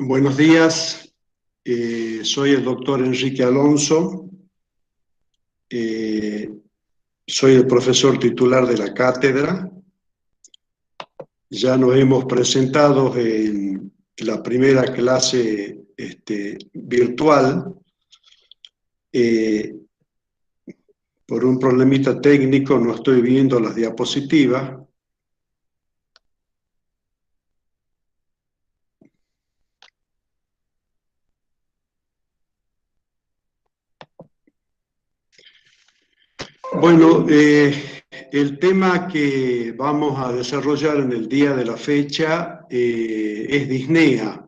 Buenos días, soy el doctor Enrique Alonso, soy el profesor titular de la cátedra. Ya nos hemos presentado en la primera clase virtual. Por un problemita técnico no estoy viendo las diapositivas. Bueno, el tema que vamos a desarrollar en el día de la fecha es disnea.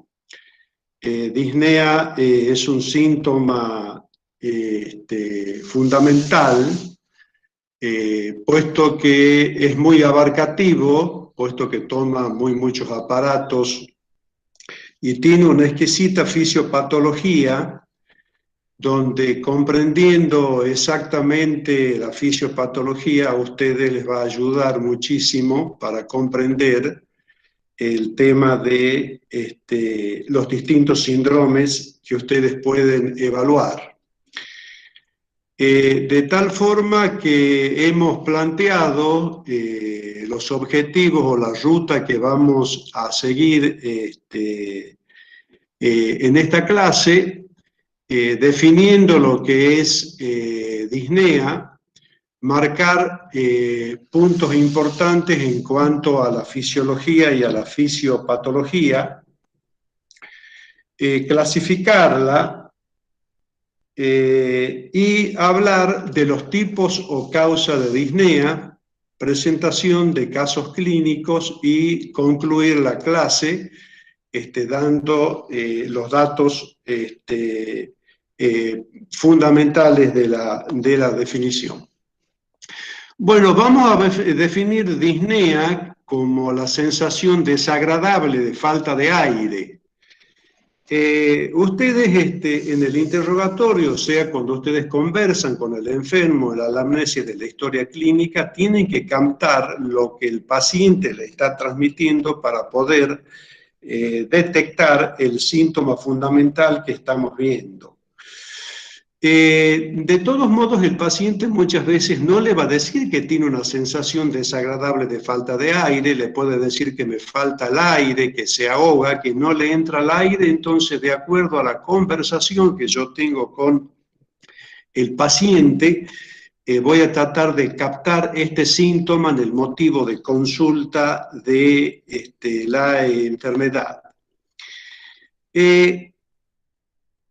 Disnea es un síntoma fundamental, puesto que es muy abarcativo, puesto que toma muchos aparatos y tiene una exquisita fisiopatología, donde comprendiendo exactamente la fisiopatología a ustedes les va a ayudar muchísimo para comprender el tema de los distintos síndromes que ustedes pueden evaluar. De tal forma que hemos planteado los objetivos o la ruta que vamos a seguir en esta clase, definiendo lo que es disnea, marcar puntos importantes en cuanto a la fisiología y a la fisiopatología, clasificarla y hablar de los tipos o causa de disnea, presentación de casos clínicos y concluir la clase dando los datos fundamentales de la definición. Bueno, vamos a definir disnea como la sensación desagradable de falta de aire. Ustedes en el interrogatorio, o sea, cuando ustedes conversan con el enfermo, la anamnesis de la historia clínica, tienen que captar lo que el paciente le está transmitiendo para poder detectar el síntoma fundamental que estamos viendo. De todos modos, el paciente muchas veces no le va a decir que tiene una sensación desagradable de falta de aire, le puede decir que me falta el aire, que se ahoga, que no le entra el aire. Entonces, de acuerdo a la conversación que yo tengo con el paciente, voy a tratar de captar este síntoma en el motivo de consulta de la enfermedad.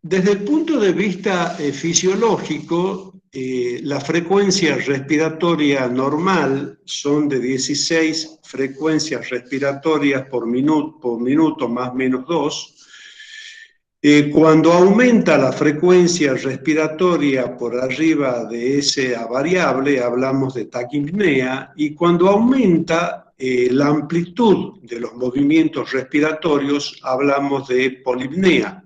Desde el punto de vista fisiológico, la frecuencia respiratoria normal son de 16 frecuencias respiratorias por minuto más o menos 2. Cuando aumenta la frecuencia respiratoria por arriba de esa variable, hablamos de taquipnea, y cuando aumenta la amplitud de los movimientos respiratorios, hablamos de polipnea.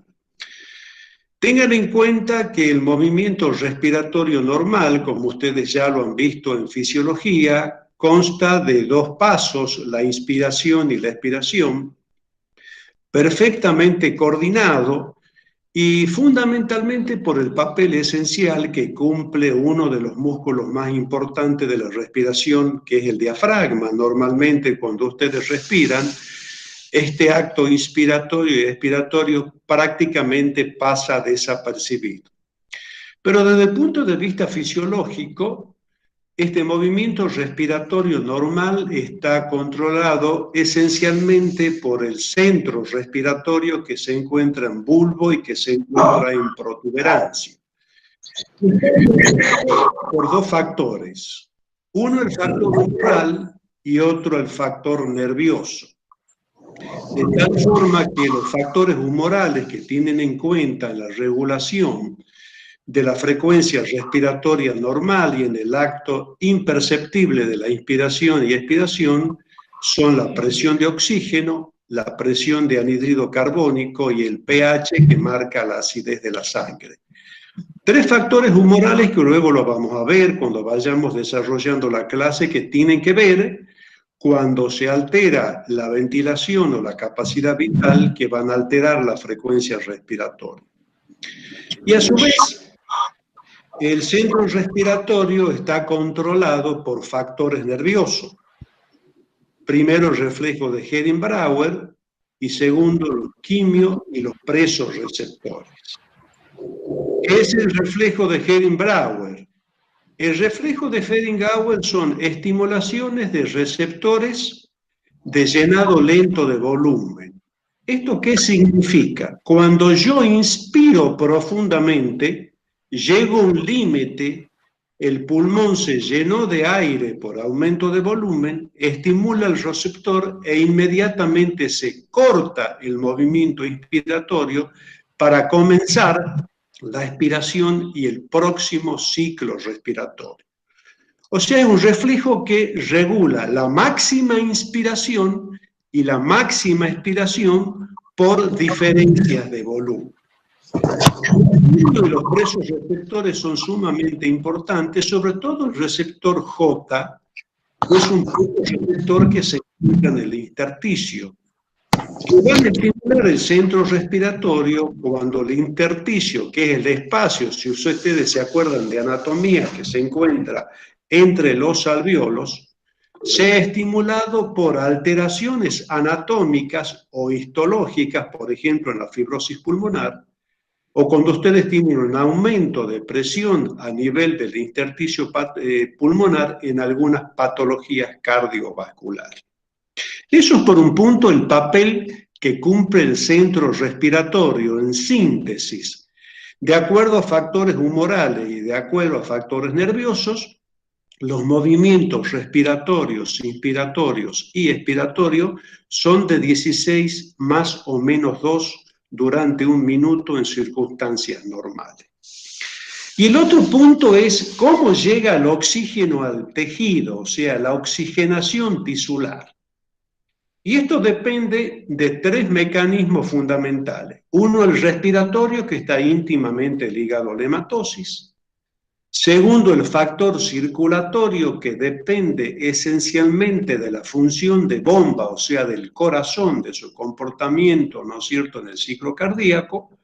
Tengan en cuenta que el movimiento respiratorio normal, como ustedes ya lo han visto en fisiología, consta de 2 pasos, la inspiración y la expiración, perfectamente coordinado y fundamentalmente por el papel esencial que cumple uno de los músculos más importantes de la respiración, que es el diafragma. Normalmente cuando ustedes respiran, este acto inspiratorio y expiratorio prácticamente pasa desapercibido. Pero desde el punto de vista fisiológico, este movimiento respiratorio normal está controlado esencialmente por el centro respiratorio que se encuentra en bulbo y que se encuentra en protuberancia. Por 2 factores. Uno el factor umbral y otro el factor nervioso. De tal forma que los factores humorales que tienen en cuenta la regulación de la frecuencia respiratoria normal y en el acto imperceptible de la inspiración y expiración son la presión de oxígeno, la presión de anhídrido carbónico y el pH que marca la acidez de la sangre. Tres factores humorales que luego lo vamos a ver cuando vayamos desarrollando la clase, que tienen que ver cuando se altera la ventilación o la capacidad vital, que van a alterar la frecuencia respiratoria. Y a su vez, el centro respiratorio está controlado por factores nerviosos. Primero, el reflejo de Hering-Brauer y segundo, los quimio y los presorreceptores. ¿Qué es el reflejo de Hering-Brauer? El reflejo de Hering-Brauer son estimulaciones de receptores de llenado lento de volumen. ¿Esto qué significa? Cuando yo inspiro profundamente, llego a un límite, el pulmón se llenó de aire por aumento de volumen, estimula el receptor e inmediatamente se corta el movimiento inspiratorio para comenzar la expiración y el próximo ciclo respiratorio. O sea, es un reflejo que regula la máxima inspiración y la máxima expiración por diferencias de volumen. Los presorreceptores son sumamente importantes, sobre todo el receptor J, que es un receptor que se encuentra en el intersticio, que van a estimular el centro respiratorio cuando el intersticio, que es el espacio, si ustedes se acuerdan de anatomía, que se encuentra entre los alvéolos, sea estimulado por alteraciones anatómicas o histológicas, por ejemplo en la fibrosis pulmonar, o cuando ustedes tienen un aumento de presión a nivel del intersticio pulmonar en algunas patologías cardiovasculares. Eso es por un punto el papel que cumple el centro respiratorio en síntesis. De acuerdo a factores humorales y de acuerdo a factores nerviosos, los movimientos respiratorios, inspiratorios y expiratorios son de 16 más o menos 2 durante un minuto en circunstancias normales. Y el otro punto es cómo llega el oxígeno al tejido, o sea, la oxigenación tisular. Y esto depende de tres mecanismos fundamentales. Uno, el respiratorio, que está íntimamente ligado a la hematosis. Segundo, el factor circulatorio, que depende esencialmente de la función de bomba, o sea, del corazón, de su comportamiento, ¿no es cierto?, en el ciclo cardíaco.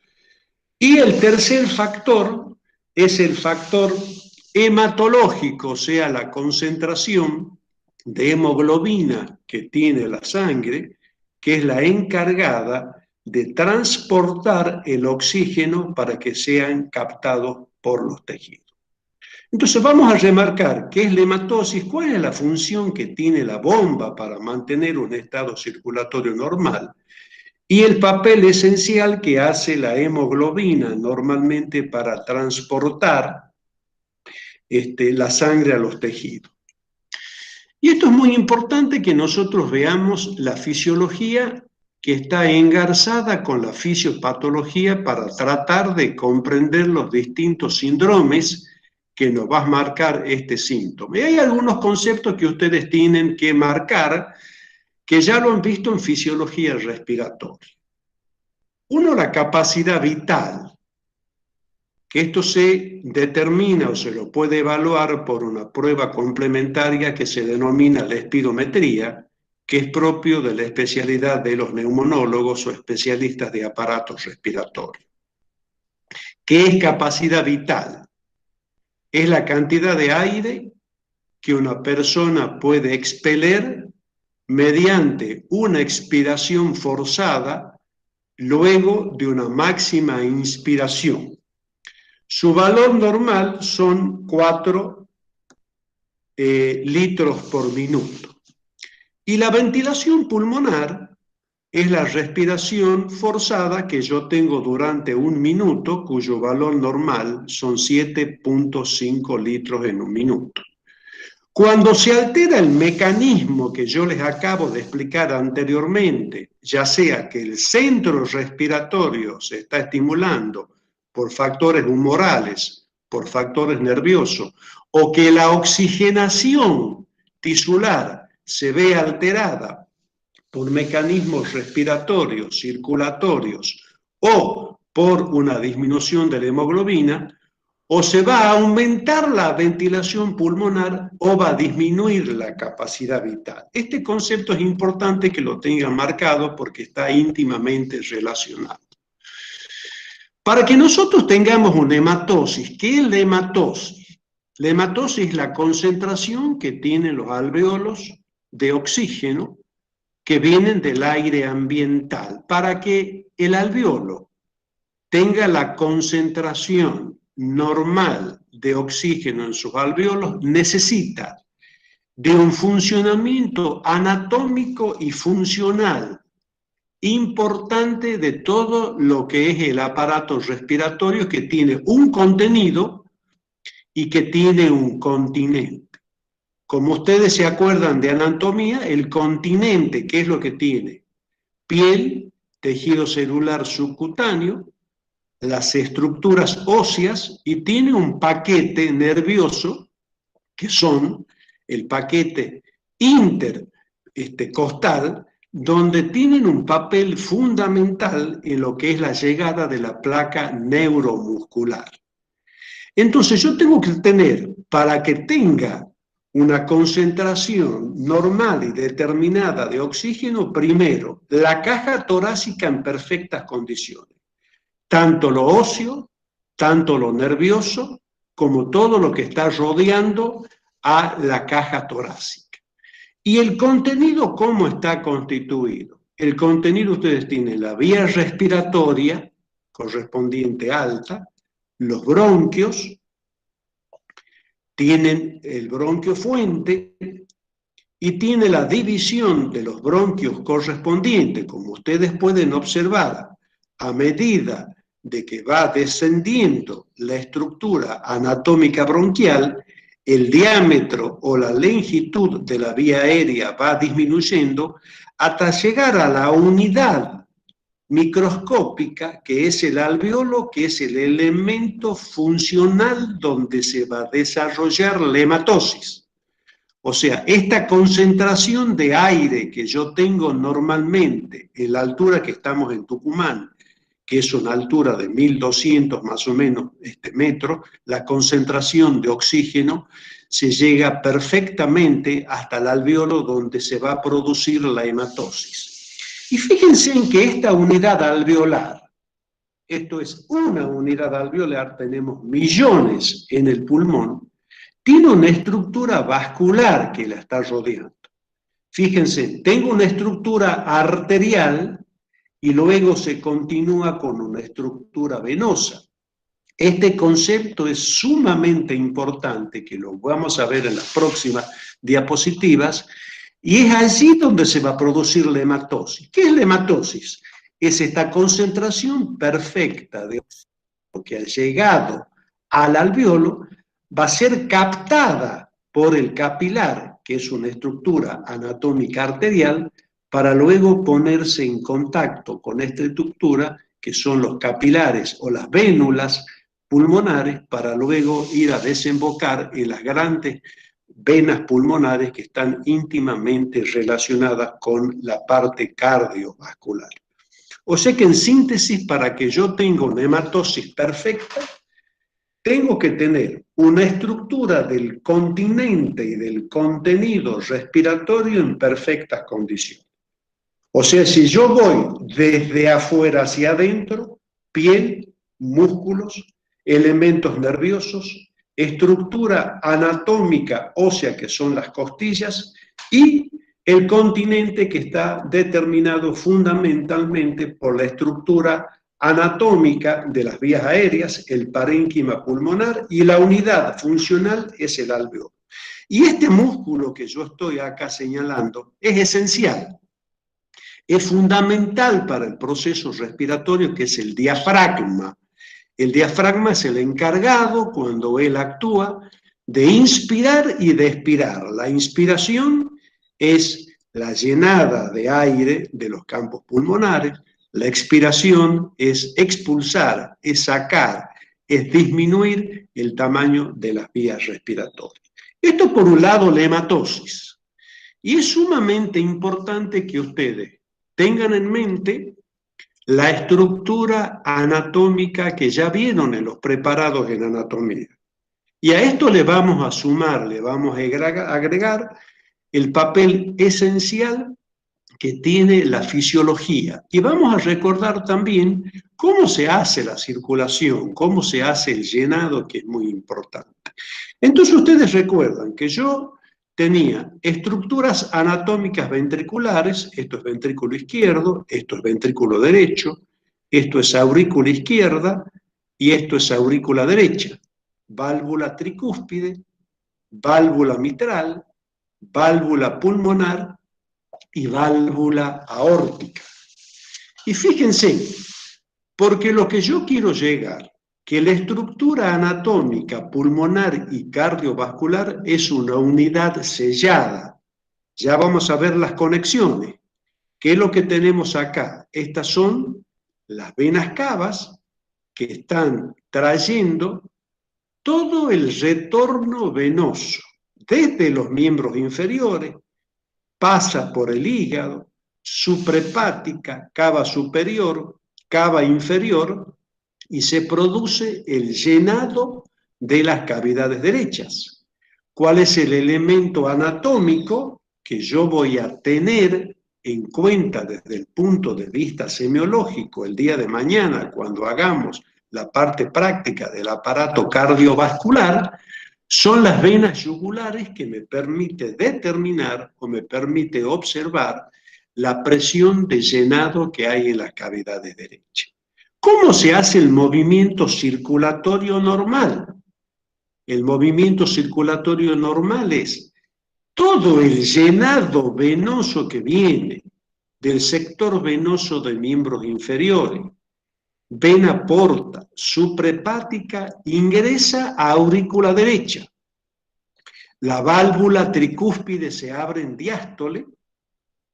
Y el tercer factor es el factor hematológico, o sea, la concentración de hemoglobina que tiene la sangre, que es la encargada de transportar el oxígeno para que sean captados por los tejidos. Entonces vamos a remarcar qué es la hematosis, cuál es la función que tiene la bomba para mantener un estado circulatorio normal y el papel esencial que hace la hemoglobina normalmente para transportar la sangre a los tejidos. Y esto es muy importante que nosotros veamos la fisiología que está engarzada con la fisiopatología para tratar de comprender los distintos síndromes que nos va a marcar este síntoma. Y hay algunos conceptos que ustedes tienen que marcar que ya lo han visto en fisiología respiratoria. Uno, la capacidad vital, que esto se determina o se lo puede evaluar por una prueba complementaria que se denomina la espirometría, que es propio de la especialidad de los neumonólogos o especialistas de aparatos respiratorios. ¿Qué es capacidad vital? Es la cantidad de aire que una persona puede expeler mediante una expiración forzada luego de una máxima inspiración. Su valor normal son 4 litros por minuto. Y la ventilación pulmonar es la respiración forzada que yo tengo durante un minuto, cuyo valor normal son 7.5 litros en un minuto. Cuando se altera el mecanismo que yo les acabo de explicar anteriormente, ya sea que el centro respiratorio se está estimulando por factores humorales, por factores nerviosos, o que la oxigenación tisular se ve alterada por mecanismos respiratorios, circulatorios o por una disminución de la hemoglobina, o se va a aumentar la ventilación pulmonar o va a disminuir la capacidad vital. Este concepto es importante que lo tengan marcado porque está íntimamente relacionado. Para que nosotros tengamos una hematosis, ¿qué es la hematosis? La hematosis es la concentración que tienen los alveolos de oxígeno que vienen del aire ambiental. Para que el alveolo tenga la concentración normal de oxígeno en sus alveolos, necesita de un funcionamiento anatómico y funcional importante de todo lo que es el aparato respiratorio, que tiene un contenido y que tiene un continente. Como ustedes se acuerdan de anatomía, el continente, ¿qué es lo que tiene? Piel, tejido celular subcutáneo, las estructuras óseas, y tiene un paquete nervioso, que son el paquete intercostal, donde tienen un papel fundamental en lo que es la llegada de la placa neuromuscular. Entonces yo tengo que tener, para que tenga una concentración normal y determinada de oxígeno, primero, la caja torácica en perfectas condiciones. Tanto lo óseo, tanto lo nervioso, como todo lo que está rodeando a la caja torácica. ¿Y el contenido cómo está constituido? El contenido, ustedes tienen la vía respiratoria correspondiente alta, los bronquios, tienen el bronquio fuente y tiene la división de los bronquios correspondientes, como ustedes pueden observar, a medida de que va descendiendo la estructura anatómica bronquial, el diámetro o la longitud de la vía aérea va disminuyendo hasta llegar a la unidad microscópica, que es el alveolo, que es el elemento funcional donde se va a desarrollar la hematosis. O sea, esta concentración de aire que yo tengo normalmente en la altura que estamos en Tucumán, que es una altura de 1200 más o menos metros, la concentración de oxígeno se llega perfectamente hasta el alveolo donde se va a producir la hematosis. Y fíjense en que esta unidad alveolar, esto es una unidad alveolar, tenemos millones en el pulmón, tiene una estructura vascular que la está rodeando. Fíjense, tengo una estructura arterial y luego se continúa con una estructura venosa. Este concepto es sumamente importante, que lo vamos a ver en las próximas diapositivas, y es allí donde se va a producir la hematosis. ¿Qué es la hematosis? Es esta concentración perfecta de oxígeno que ha llegado al alveolo, va a ser captada por el capilar, que es una estructura anatómica arterial, para luego ponerse en contacto con esta estructura, que son los capilares o las vénulas pulmonares, para luego ir a desembocar en las grandes venas pulmonares que están íntimamente relacionadas con la parte cardiovascular. O sea que en síntesis, para que yo tenga una hematosis perfecta, tengo que tener una estructura del continente y del contenido respiratorio en perfectas condiciones. O sea, si yo voy desde afuera hacia adentro, piel, músculos, elementos nerviosos, estructura anatómica ósea, que son las costillas, y el continente, que está determinado fundamentalmente por la estructura anatómica de las vías aéreas, el parénquima pulmonar, y la unidad funcional es el alveolo. Y este músculo que yo estoy acá señalando es esencial, es fundamental para el proceso respiratorio, que es el diafragma. El diafragma es el encargado, cuando él actúa, de inspirar y de expirar. La inspiración es la llenada de aire de los campos pulmonares, la expiración es expulsar, es sacar, es disminuir el tamaño de las vías respiratorias. Esto por un lado, la hematosis. Y es sumamente importante que ustedes tengan en mente la estructura anatómica que ya vieron en los preparados en anatomía. Y a esto le vamos a sumar, le vamos a agregar el papel esencial que tiene la fisiología. Y vamos a recordar también cómo se hace la circulación, cómo se hace el llenado, que es muy importante. Entonces ustedes recuerdan que yo tenía estructuras anatómicas ventriculares, esto es ventrículo izquierdo, esto es ventrículo derecho, esto es aurícula izquierda y esto es aurícula derecha. Válvula tricúspide, válvula mitral, válvula pulmonar y válvula aórtica. Y fíjense, porque lo que yo quiero llegar, que la estructura anatómica pulmonar y cardiovascular es una unidad sellada. Ya vamos a ver las conexiones. ¿Qué es lo que tenemos acá? Estas son las venas cavas que están trayendo todo el retorno venoso, desde los miembros inferiores, pasa por el hígado, suprahepática, cava superior, cava inferior, y se produce el llenado de las cavidades derechas. ¿Cuál es el elemento anatómico que yo voy a tener en cuenta desde el punto de vista semiológico el día de mañana cuando hagamos la parte práctica del aparato cardiovascular? Son las venas yugulares que me permite determinar o me permite observar la presión de llenado que hay en las cavidades derechas. ¿Cómo se hace el movimiento circulatorio normal? El movimiento circulatorio normal es todo el llenado venoso que viene del sector venoso de miembros inferiores, vena porta, suprahepática, ingresa a aurícula derecha. La válvula tricúspide se abre en diástole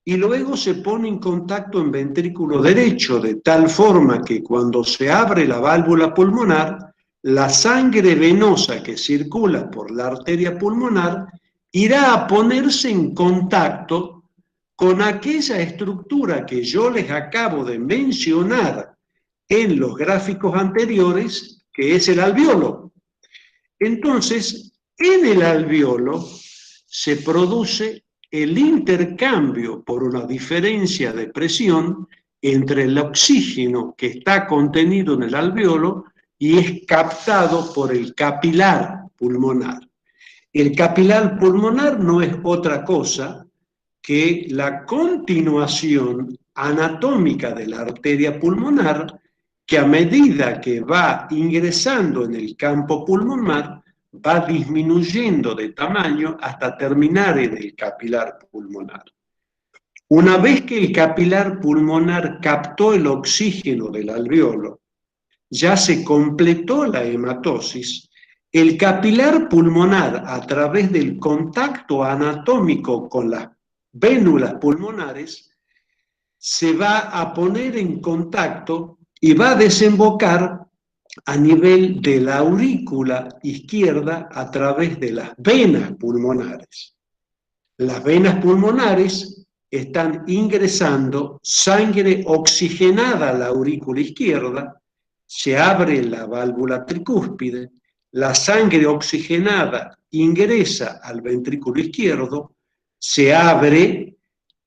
y luego se pone en contacto en ventrículo derecho, de tal forma que cuando se abre la válvula pulmonar, la sangre venosa que circula por la arteria pulmonar irá a ponerse en contacto con aquella estructura que yo les acabo de mencionar en los gráficos anteriores, que es el alveolo. Entonces, en el alveolo se produce el intercambio por una diferencia de presión entre el oxígeno que está contenido en el alveolo y es captado por el capilar pulmonar. El capilar pulmonar no es otra cosa que la continuación anatómica de la arteria pulmonar, que a medida que va ingresando en el campo pulmonar, va disminuyendo de tamaño hasta terminar en el capilar pulmonar. Una vez que el capilar pulmonar captó el oxígeno del alveolo, ya se completó la hematosis, el capilar pulmonar, a través del contacto anatómico con las vénulas pulmonares, se va a poner en contacto y va a desembocar a nivel de la aurícula izquierda a través de las venas pulmonares. Las venas pulmonares están ingresando sangre oxigenada a la aurícula izquierda, se abre la válvula tricúspide, la sangre oxigenada ingresa al ventrículo izquierdo, se abre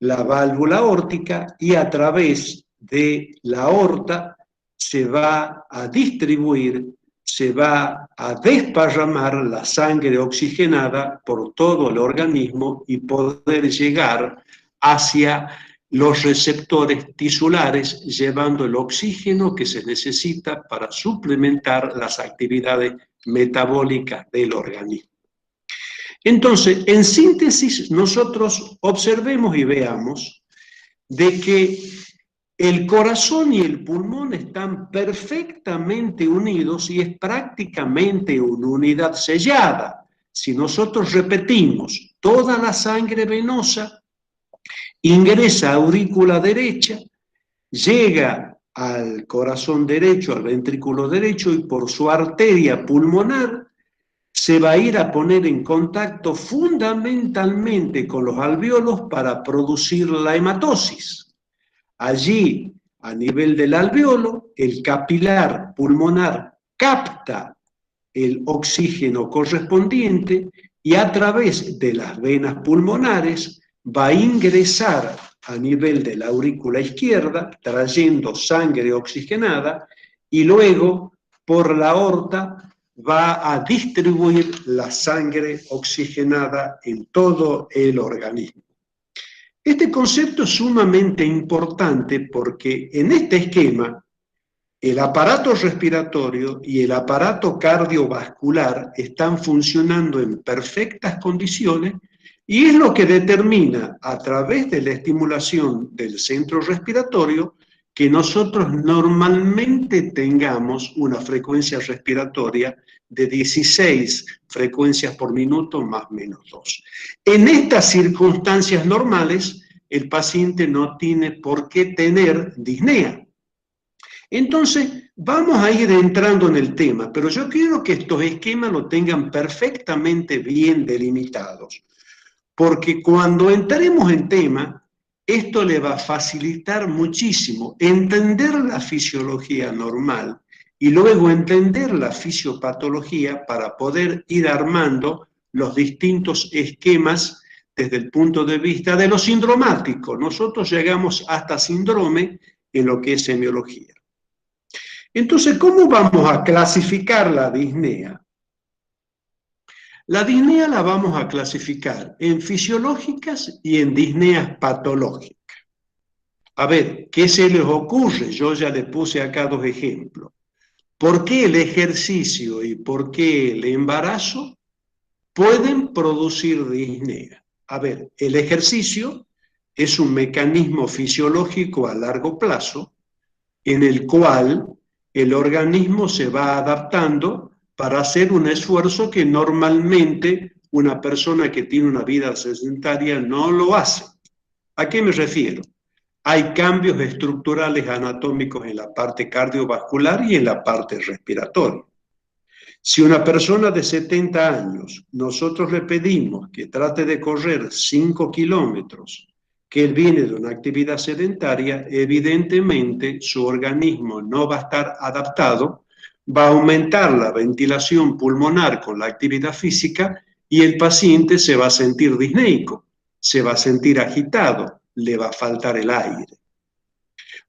la válvula aórtica y a través de la aorta se va a distribuir, se va a desparramar la sangre oxigenada por todo el organismo y poder llegar hacia los receptores tisulares, llevando el oxígeno que se necesita para suplementar las actividades metabólicas del organismo. Entonces, en síntesis, nosotros observemos y veamos de que el corazón y el pulmón están perfectamente unidos y es prácticamente una unidad sellada. Si nosotros repetimos, toda la sangre venosa ingresa a aurícula derecha, llega al corazón derecho, al ventrículo derecho, y por su arteria pulmonar se va a ir a poner en contacto fundamentalmente con los alvéolos para producir la hematosis. Allí, a nivel del alvéolo, el capilar pulmonar capta el oxígeno correspondiente y a través de las venas pulmonares va a ingresar a nivel de la aurícula izquierda, trayendo sangre oxigenada, y luego por la aorta va a distribuir la sangre oxigenada en todo el organismo. Este concepto es sumamente importante porque en este esquema el aparato respiratorio y el aparato cardiovascular están funcionando en perfectas condiciones y es lo que determina a través de la estimulación del centro respiratorio que nosotros normalmente tengamos una frecuencia respiratoria de 16 frecuencias por minuto más o menos 2. En estas circunstancias normales, el paciente no tiene por qué tener disnea. Entonces, vamos a ir entrando en el tema, pero yo quiero que estos esquemas lo tengan perfectamente bien delimitados, porque cuando entremos en tema, esto le va a facilitar muchísimo entender la fisiología normal y luego entender la fisiopatología para poder ir armando los distintos esquemas desde el punto de vista de lo sindromático. Nosotros llegamos hasta síndrome en lo que es semiología. Entonces, ¿cómo vamos a clasificar la disnea? La disnea la vamos a clasificar en fisiológicas y en disneas patológicas. A ver, ¿qué se les ocurre? Yo ya le puse acá 2 ejemplos. ¿Por qué el ejercicio y por qué el embarazo pueden producir disnea? A ver, el ejercicio es un mecanismo fisiológico a largo plazo en el cual el organismo se va adaptando para hacer un esfuerzo que normalmente una persona que tiene una vida sedentaria no lo hace. ¿A qué me refiero? Hay cambios estructurales anatómicos en la parte cardiovascular y en la parte respiratoria. Si una persona de 70 años, nosotros le pedimos que trate de correr 5 kilómetros, que él viene de una actividad sedentaria, evidentemente su organismo no va a estar adaptado, va a aumentar la ventilación pulmonar con la actividad física y el paciente se va a sentir disneico, se va a sentir agitado, le va a faltar el aire.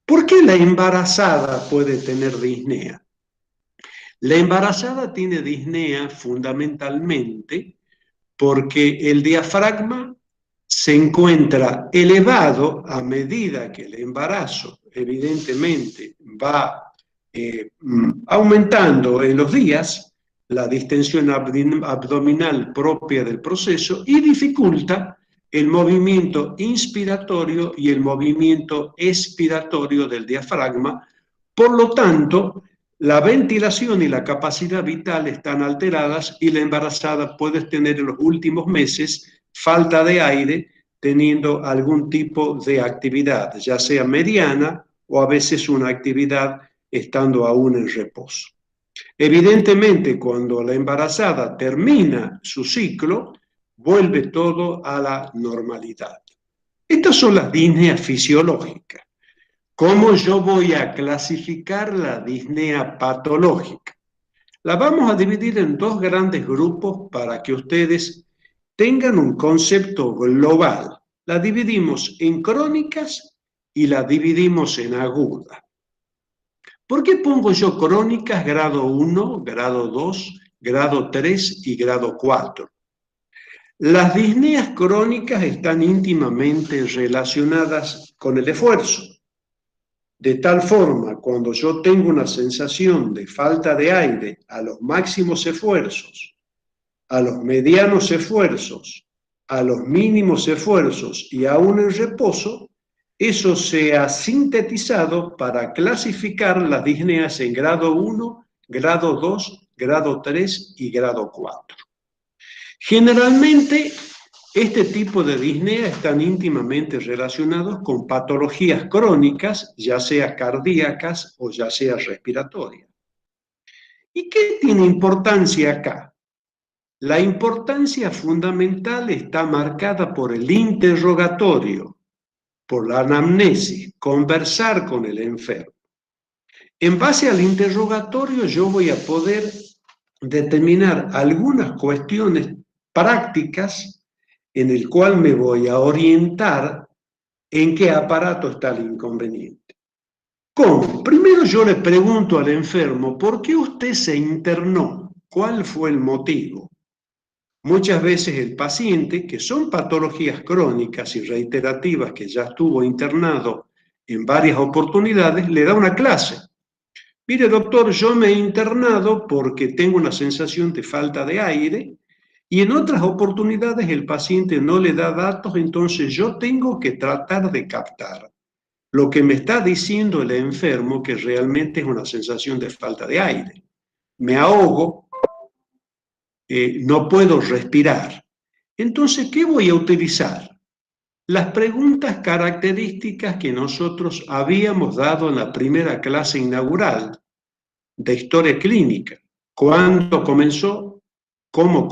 ¿Por qué la embarazada puede tener disnea? La embarazada tiene disnea fundamentalmente porque el diafragma se encuentra elevado a medida que el embarazo evidentemente va aumentando en los días, la distensión abdominal propia del proceso y dificulta el movimiento inspiratorio y el movimiento expiratorio del diafragma. Por lo tanto, la ventilación y la capacidad vital están alteradas y la embarazada puede tener en los últimos meses falta de aire teniendo algún tipo de actividad, ya sea mediana o a veces una actividad estando aún en reposo. Evidentemente, cuando la embarazada termina su ciclo, vuelve todo a la normalidad. Estas son las disneas fisiológicas. ¿Cómo yo voy a clasificar la disnea patológica? La vamos a dividir en 2 grandes grupos para que ustedes tengan un concepto global. La dividimos en crónicas y la dividimos en agudas. ¿Por qué pongo yo crónicas grado 1, grado 2, grado 3 y grado 4? Las disneas crónicas están íntimamente relacionadas con el esfuerzo. De tal forma, cuando yo tengo una sensación de falta de aire a los máximos esfuerzos, a los medianos esfuerzos, a los mínimos esfuerzos y aún en reposo, eso se ha sintetizado para clasificar las disneas en grado 1, grado 2, grado 3 y grado 4. Generalmente, este tipo de disnea están íntimamente relacionados con patologías crónicas, ya sea cardíacas o ya sea respiratorias. ¿Y qué tiene importancia acá? La importancia fundamental está marcada por el interrogatorio, por la anamnesis, conversar con el enfermo. En base al interrogatorio yo voy a poder determinar algunas cuestiones prácticas en el cual me voy a orientar en qué aparato está el inconveniente. ¿Cómo? Primero yo le pregunto al enfermo, ¿por qué usted se internó? ¿Cuál fue el motivo? Muchas veces el paciente, que son patologías crónicas y reiterativas, que ya estuvo internado en varias oportunidades, le da una clase. Mire, doctor, yo me he internado porque tengo una sensación de falta de aire y en otras oportunidades el paciente no le da datos, entonces yo tengo que tratar de captar lo que me está diciendo el enfermo, que realmente es una sensación de falta de aire. Me ahogo, no puedo respirar. Entonces, ¿qué voy a utilizar? Las preguntas características que nosotros habíamos dado en la primera clase inaugural de historia clínica. ¿Cuándo comenzó? ¿Cómo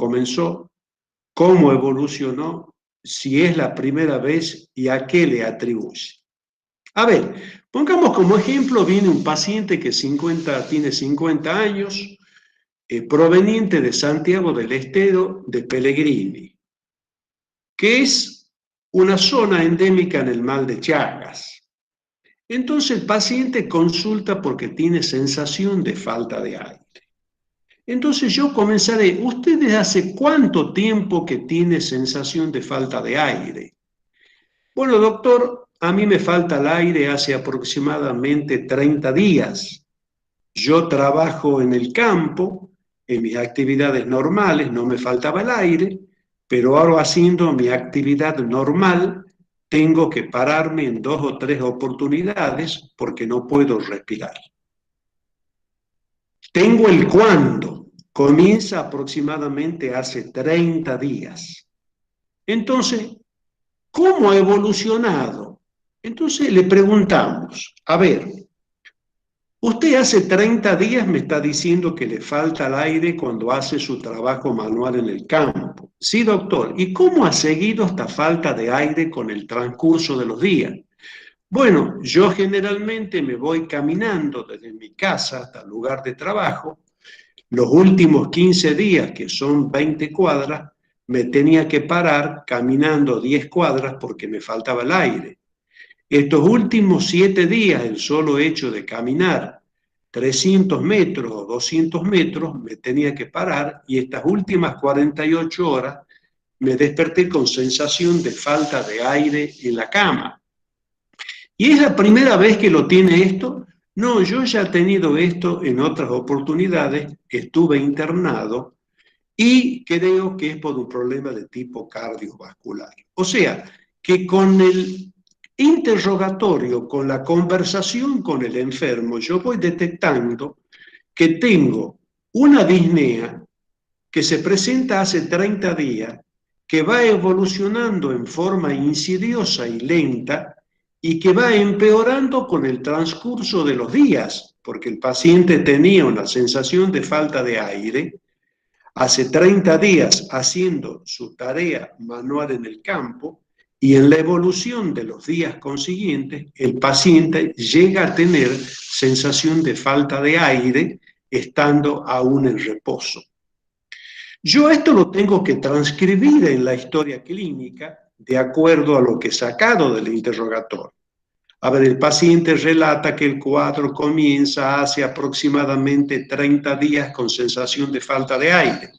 evolucionó? Si es la primera vez y a qué le atribuye. A ver, pongamos como ejemplo, viene un paciente que tiene 50 años, proveniente de Santiago del Estero de Pellegrini, que es una zona endémica en el Mal de Chagas. Entonces el paciente consulta porque tiene sensación de falta de aire. Entonces yo comenzaré, ¿ustedes hace cuánto tiempo que tiene sensación de falta de aire? Bueno, doctor, a mí me falta el aire hace aproximadamente 30 días. Yo trabajo en el campo, en mis actividades normales, no me faltaba el aire, pero ahora haciendo mi actividad normal, tengo que pararme en 2 o 3 oportunidades porque no puedo respirar. Tengo el cuándo, comienza aproximadamente hace 30 días. Entonces, ¿cómo ha evolucionado? Entonces le preguntamos, a ver, usted hace 30 días me está diciendo que le falta el aire cuando hace su trabajo manual en el campo. Sí, doctor. ¿Y cómo ha seguido esta falta de aire con el transcurso de los días? Bueno, yo generalmente me voy caminando desde mi casa hasta el lugar de trabajo. Los últimos 15 días, que son 20 cuadras, me tenía que parar caminando 10 cuadras porque me faltaba el aire. Estos últimos 7 días, el solo hecho de caminar 300 metros o 200 metros, me tenía que parar, y estas últimas 48 horas me desperté con sensación de falta de aire en la cama. ¿Y es la primera vez que lo tiene esto? No, yo ya he tenido esto en otras oportunidades, estuve internado y creo que es por un problema de tipo cardiovascular. O sea, que con el interrogatorio, con la conversación con el enfermo, yo voy detectando que tengo una disnea que se presenta hace 30 días, que va evolucionando en forma insidiosa y lenta y que va empeorando con el transcurso de los días, porque el paciente tenía una sensación de falta de aire hace 30 días haciendo su tarea manual en el campo, y en la evolución de los días consiguientes el paciente llega a tener sensación de falta de aire estando aún en reposo. Yo esto lo tengo que transcribir en la historia clínica de acuerdo a lo que he sacado del interrogatorio. A ver, el paciente relata que el cuadro comienza hace aproximadamente 30 días con sensación de falta de aire,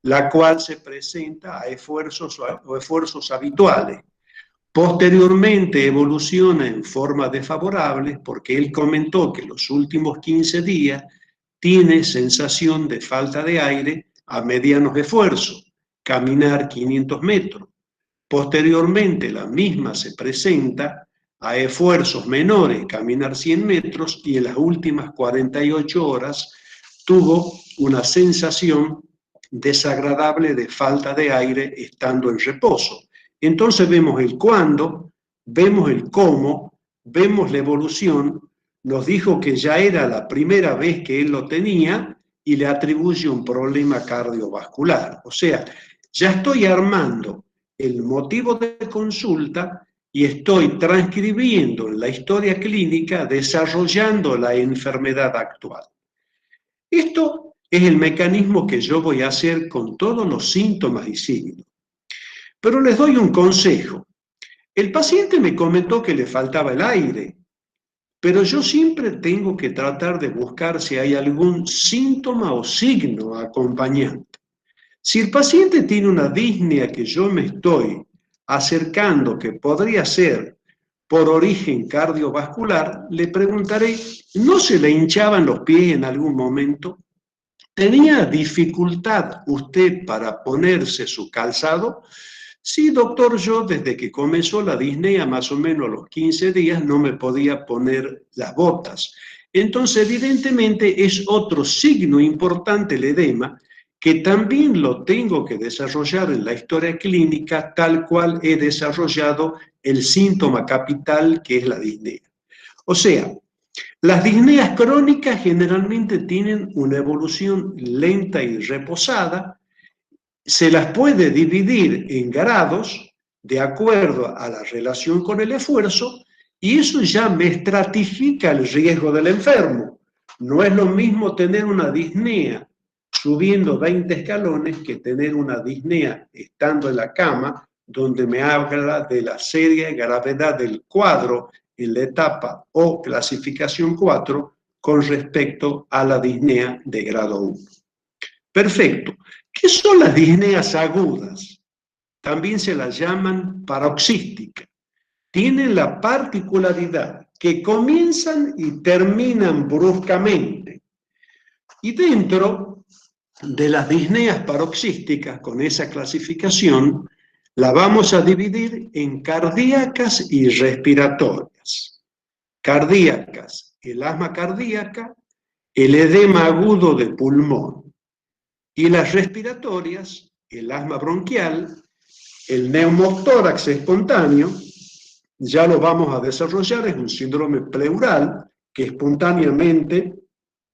la cual se presenta a esfuerzos habituales. Posteriormente evoluciona en forma desfavorable porque él comentó que los últimos 15 días tiene sensación de falta de aire a medianos esfuerzos, caminar 500 metros. Posteriormente la misma se presenta a esfuerzos menores, caminar 100 metros, y en las últimas 48 horas tuvo una sensación desagradable de falta de aire estando en reposo. Entonces vemos el cuándo, vemos el cómo, vemos la evolución, nos dijo que ya era la primera vez que él lo tenía y le atribuye un problema cardiovascular. O sea, ya estoy armando el motivo de consulta y estoy transcribiendo en la historia clínica, desarrollando la enfermedad actual. Esto es el mecanismo que yo voy a hacer con todos los síntomas y signos. Pero les doy un consejo. El paciente me comentó que le faltaba el aire, pero yo siempre tengo que tratar de buscar si hay algún síntoma o signo acompañante. Si el paciente tiene una disnea que yo me estoy acercando, que podría ser por origen cardiovascular, le preguntaré, ¿no se le hinchaban los pies en algún momento? ¿Tenía dificultad usted para ponerse su calzado? Sí, doctor, yo desde que comenzó la disnea, más o menos a los 15 días, no me podía poner las botas. Entonces, evidentemente, es otro signo importante el edema, que también lo tengo que desarrollar en la historia clínica, tal cual he desarrollado el síntoma capital, que es la disnea. O sea, las disneas crónicas generalmente tienen una evolución lenta y reposada. Se las puede dividir en grados de acuerdo a la relación con el esfuerzo y eso ya me estratifica el riesgo del enfermo. No es lo mismo tener una disnea subiendo 20 escalones que tener una disnea estando en la cama, donde me habla de la seria gravedad del cuadro en la etapa o clasificación 4 con respecto a la disnea de grado 1. Perfecto. ¿Qué son las disneas agudas? También se las llaman paroxísticas. Tienen la particularidad que comienzan y terminan bruscamente. Y dentro de las disneas paroxísticas, con esa clasificación, la vamos a dividir en cardíacas y respiratorias. Cardíacas, el asma cardíaca, el edema agudo de pulmón. Y las respiratorias, el asma bronquial, el neumotórax espontáneo, ya lo vamos a desarrollar, es un síndrome pleural, que espontáneamente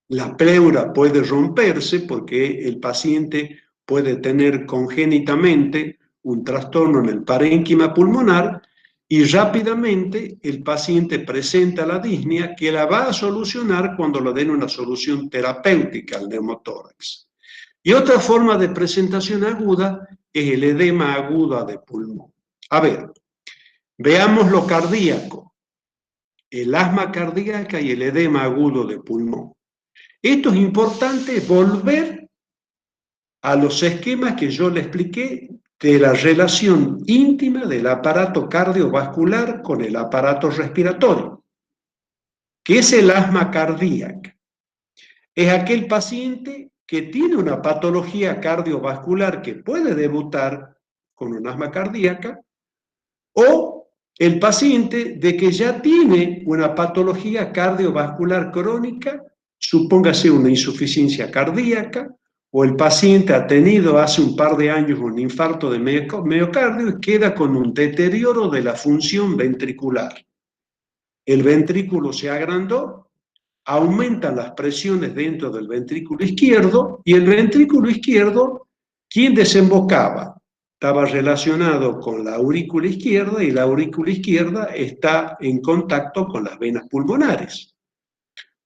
la pleura puede romperse porque el paciente puede tener congénitamente un trastorno en el parénquima pulmonar y rápidamente el paciente presenta la disnea que la va a solucionar cuando le den una solución terapéutica al neumotórax. Y otra forma de presentación aguda es el edema agudo de pulmón. A ver, veamos lo cardíaco, el asma cardíaca y el edema agudo de pulmón. Esto es importante volver a los esquemas que yo le expliqué de la relación íntima del aparato cardiovascular con el aparato respiratorio, que es el asma cardíaca. Es aquel paciente que tiene una patología cardiovascular que puede debutar con un asma cardíaca, o el paciente de que ya tiene una patología cardiovascular crónica, supóngase una insuficiencia cardíaca, o el paciente ha tenido hace un par de años un infarto de miocardio y queda con un deterioro de la función ventricular. El ventrículo se agrandó, aumentan las presiones dentro del ventrículo izquierdo y el ventrículo izquierdo, ¿quién desembocaba? Estaba relacionado con la aurícula izquierda y la aurícula izquierda está en contacto con las venas pulmonares.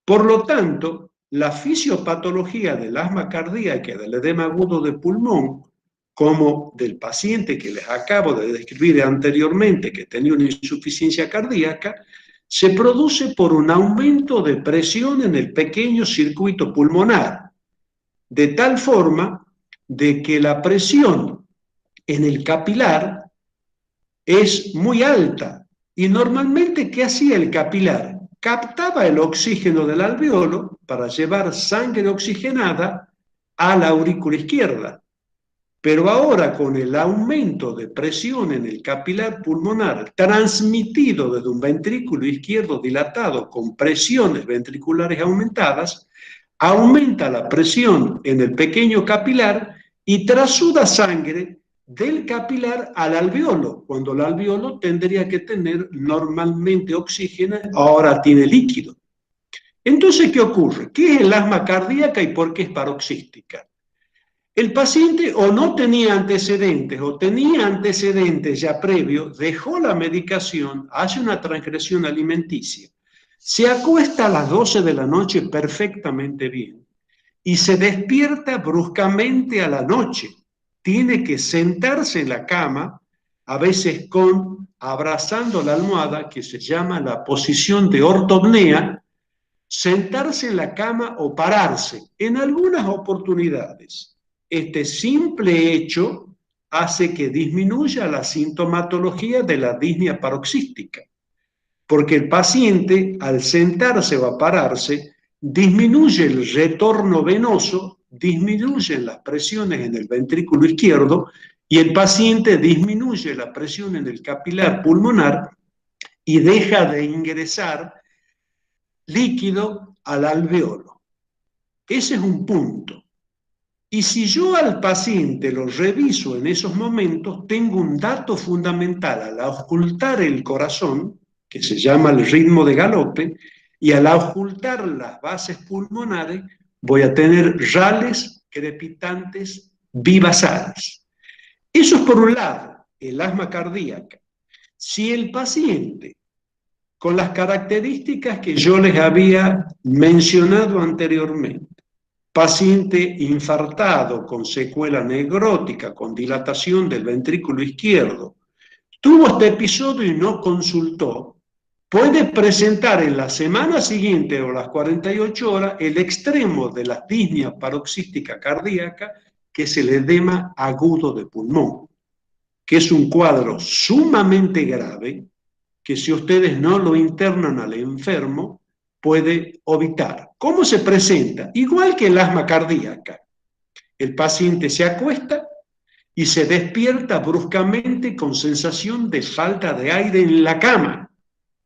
Por lo tanto, la fisiopatología del asma cardíaca y del edema agudo de pulmón, como del paciente que les acabo de describir anteriormente que tenía una insuficiencia cardíaca, se produce por un aumento de presión en el pequeño circuito pulmonar, de tal forma de que la presión en el capilar es muy alta. Y normalmente, ¿qué hacía el capilar? Captaba el oxígeno del alveolo para llevar sangre oxigenada a la aurícula izquierda. Pero ahora, con el aumento de presión en el capilar pulmonar transmitido desde un ventrículo izquierdo dilatado con presiones ventriculares aumentadas, aumenta la presión en el pequeño capilar y trasuda sangre del capilar al alveolo, cuando el alveolo tendría que tener normalmente oxígeno, ahora tiene líquido. Entonces, ¿qué ocurre? ¿Qué es el asma cardíaca y por qué es paroxística? El paciente o no tenía antecedentes o tenía antecedentes ya previos, dejó la medicación, hace una transgresión alimenticia, se acuesta a las 12 de la noche perfectamente bien y se despierta bruscamente a la noche. Tiene que sentarse en la cama, a veces abrazando la almohada, que se llama la posición de ortopnea, sentarse en la cama o pararse. En algunas oportunidades, este simple hecho hace que disminuya la sintomatología de la disnea paroxística, porque el paciente, al sentarse o a pararse, disminuye el retorno venoso, disminuye las presiones en el ventrículo izquierdo y el paciente disminuye la presión en el capilar pulmonar y deja de ingresar líquido al alveolo. Ese es un punto. Y si yo al paciente lo reviso en esos momentos, tengo un dato fundamental al auscultar el corazón, que se llama el ritmo de galope, y al auscultar las bases pulmonares, voy a tener rales crepitantes vivasales. Eso es por un lado, el asma cardíaca. Si el paciente, con las características que yo les había mencionado anteriormente, paciente infartado con secuela necrótica, con dilatación del ventrículo izquierdo, tuvo este episodio y no consultó, puede presentar en la semana siguiente o las 48 horas el extremo de la disnea paroxística cardíaca, que es el edema agudo de pulmón, que es un cuadro sumamente grave, que si ustedes no lo internan al enfermo, puede evitar. ¿Cómo se presenta? Igual que el asma cardíaca. El paciente se acuesta y se despierta bruscamente con sensación de falta de aire en la cama.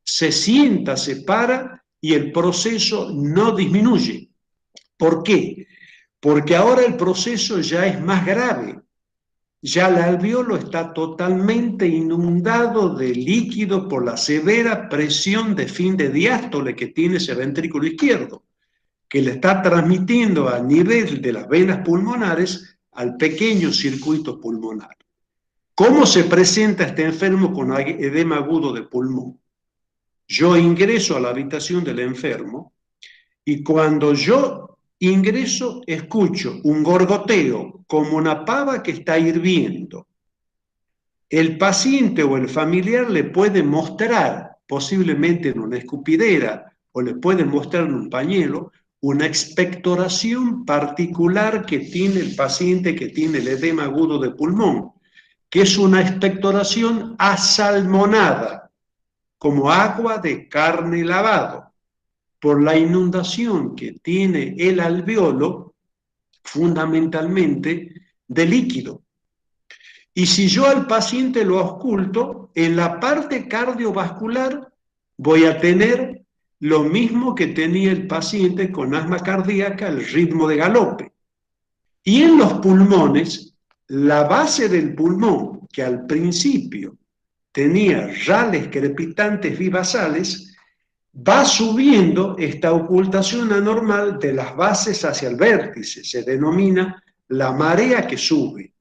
Se sienta, se para y el proceso no disminuye. ¿Por qué? Porque ahora el proceso ya es más grave. Ya el alveolo está totalmente inundado de líquido por la severa presión de fin de diástole que tiene ese ventrículo izquierdo, que le está transmitiendo a nivel de las venas pulmonares al pequeño circuito pulmonar. ¿Cómo se presenta este enfermo con edema agudo de pulmón? Yo ingreso a la habitación del enfermo y cuando yo ingreso, escucho un gorgoteo como una pava que está hirviendo. El paciente o el familiar le puede mostrar, posiblemente en una escupidera, o le puede mostrar en un pañuelo, una expectoración particular que tiene el paciente que tiene el edema agudo de pulmón, que es una expectoración asalmonada, como agua de carne lavado, por la inundación que tiene el alveolo, fundamentalmente de líquido. Y si yo al paciente lo ausculto, en la parte cardiovascular voy a tener lo mismo que tenía el paciente con asma cardíaca, el ritmo de galope. Y en los pulmones, la base del pulmón, que al principio tenía rales crepitantes vivasales, va subiendo esta ocultación anormal de las bases hacia el vértice, se denomina la marea que sube.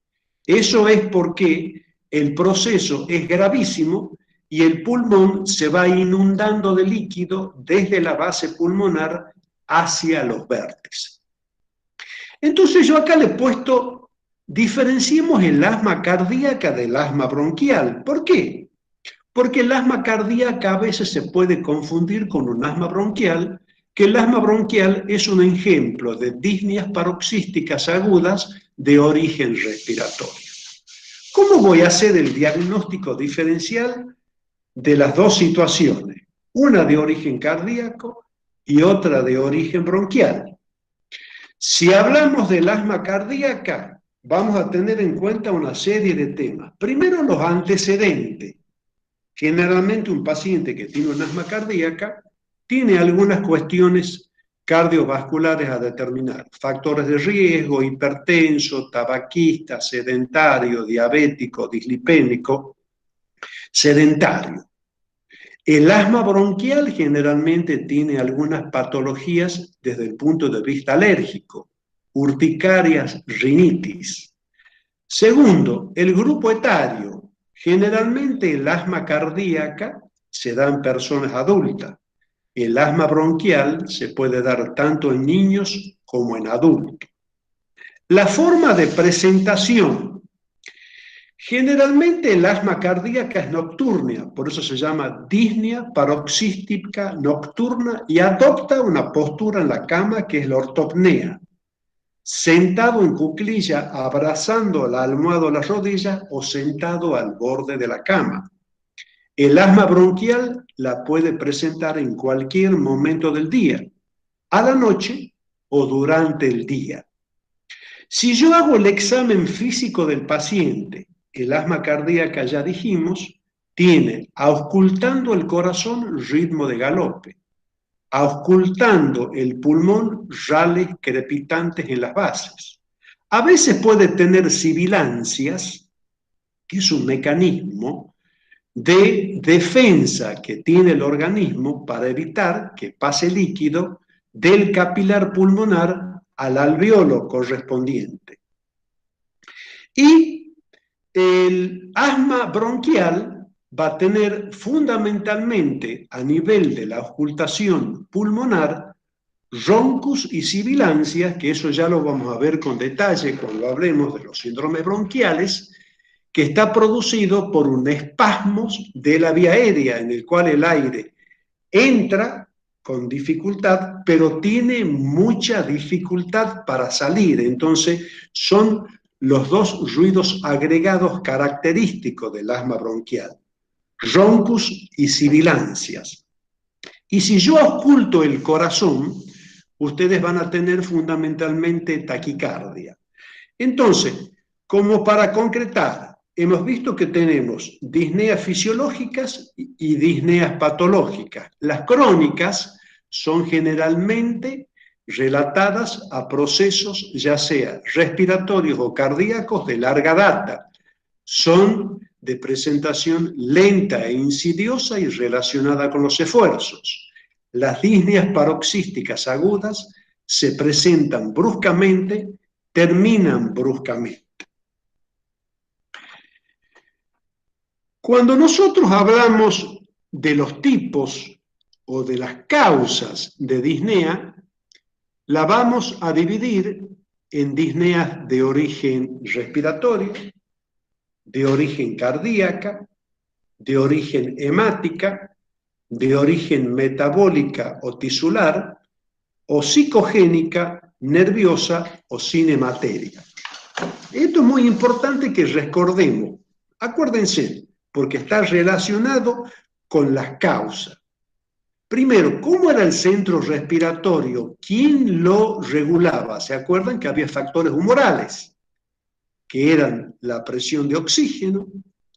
Eso es porque el proceso es gravísimo y el pulmón se va inundando de líquido desde la base pulmonar hacia los vértices. Entonces yo acá le he puesto, diferenciemos el asma cardíaca del asma bronquial. ¿Por qué? Porque el asma cardíaca a veces se puede confundir con un asma bronquial, que el asma bronquial es un ejemplo de disneas paroxísticas agudas de origen respiratorio. ¿Cómo voy a hacer el diagnóstico diferencial de las dos situaciones? Una de origen cardíaco y otra de origen bronquial. Si hablamos del asma cardíaca, vamos a tener en cuenta una serie de temas. Primero, los antecedentes. Generalmente un paciente que tiene un asma cardíaca tiene algunas cuestiones cardiovasculares a determinar. Factores de riesgo: hipertenso, tabaquista, sedentario, diabético, dislipémico, sedentario. El asma bronquial generalmente tiene algunas patologías desde el punto de vista alérgico, urticarias, rinitis. Segundo, el grupo etario. Generalmente el asma cardíaca se da en personas adultas. El asma bronquial se puede dar tanto en niños como en adultos. La forma de presentación. Generalmente el asma cardíaca es nocturna, por eso se llama disnea paroxística nocturna y adopta una postura en la cama que es la ortopnea, sentado en cuclilla, abrazando la almohada o la rodilla o sentado al borde de la cama. El asma bronquial la puede presentar en cualquier momento del día, a la noche o durante el día. Si yo hago el examen físico del paciente, el asma cardíaca, ya dijimos, tiene auscultando el corazón ritmo de galope, auscultando el pulmón rales crepitantes en las bases. A veces puede tener sibilancias, que es un mecanismo de defensa que tiene el organismo para evitar que pase líquido del capilar pulmonar al alveolo correspondiente. Y el asma bronquial va a tener fundamentalmente a nivel de la auscultación pulmonar roncus y sibilancias, que eso ya lo vamos a ver con detalle cuando hablemos de los síndromes bronquiales, que está producido por un espasmo de la vía aérea en el cual el aire entra con dificultad, pero tiene mucha dificultad para salir. Entonces son los dos ruidos agregados característicos del asma bronquial, roncus y sibilancias. Y si yo oculto el corazón, ustedes van a tener fundamentalmente taquicardia. Entonces, como para concretar, hemos visto que tenemos disneas fisiológicas y disneas patológicas. Las crónicas son generalmente relatadas a procesos ya sea respiratorios o cardíacos de larga data. Son de presentación lenta e insidiosa y relacionada con los esfuerzos. Las disneas paroxísticas agudas se presentan bruscamente, terminan bruscamente. Cuando nosotros hablamos de los tipos o de las causas de disnea, la vamos a dividir en disneas de origen respiratorio, de origen cardíaca, de origen hemática, de origen metabólica o tisular, o psicogénica, nerviosa o cinematéria. Esto es muy importante que recordemos. Acuérdense, porque está relacionado con las causas. Primero, ¿cómo era el centro respiratorio? ¿Quién lo regulaba? ¿Se acuerdan que había factores humorales? Que eran la presión de oxígeno,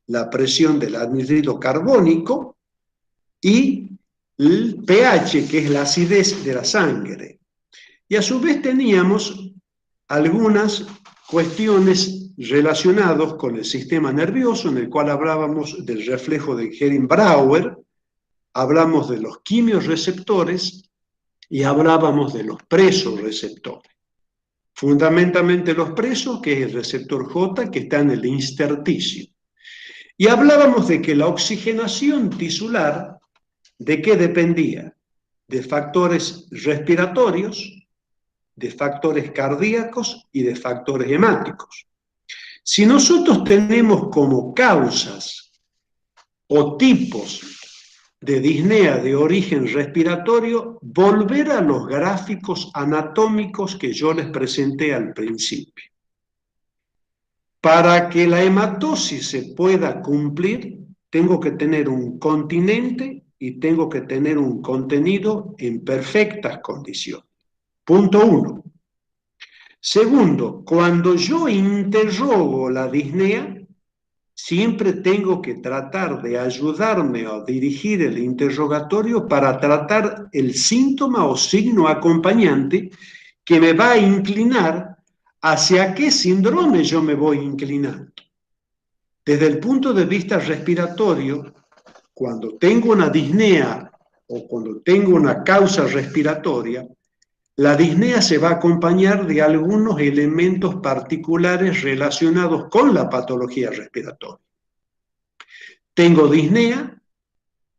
la presión del anhídrido carbónico y el pH, que es la acidez de la sangre. Y a su vez teníamos algunas cuestiones relacionadas con el sistema nervioso, en el cual hablábamos del reflejo de Hering-Brauer, hablamos de los quimiorreceptores y hablábamos de los presorreceptores. Fundamentalmente los presos, que es el receptor J, que está en el intersticio. Y hablábamos de que la oxigenación tisular, ¿de qué dependía? De factores respiratorios, de factores cardíacos y de factores hemáticos. Si nosotros tenemos como causas o tipos de disnea de origen respiratorio, volver a los gráficos anatómicos que yo les presenté al principio. Para que la hematosis se pueda cumplir, tengo que tener un continente y tengo que tener un contenido en perfectas condiciones. Punto 1. Segundo, cuando yo interrogo la disnea, siempre tengo que tratar de ayudarme o dirigir el interrogatorio para tratar el síntoma o signo acompañante que me va a inclinar hacia qué síndrome yo me voy inclinando. Desde el punto de vista respiratorio, cuando tengo una disnea o cuando tengo una causa respiratoria, la disnea se va a acompañar de algunos elementos particulares relacionados con la patología respiratoria. Tengo disnea,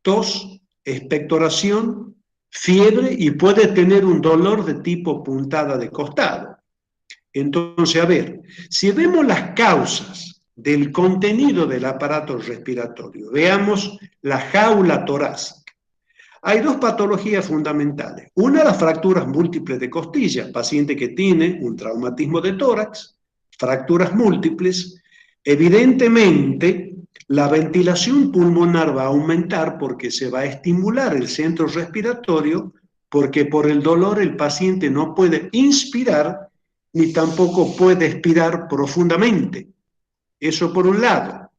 tos, expectoración, fiebre y puede tener un dolor de tipo puntada de costado. Entonces, a ver, si vemos las causas del contenido del aparato respiratorio, veamos la jaula torácica. Hay dos patologías fundamentales. Una, las fracturas múltiples de costillas, paciente que tiene un traumatismo de tórax, fracturas múltiples. Evidentemente, la ventilación pulmonar va a aumentar porque se va a estimular el centro respiratorio, porque por el dolor el paciente no puede inspirar ni tampoco puede expirar profundamente. Eso por un lado.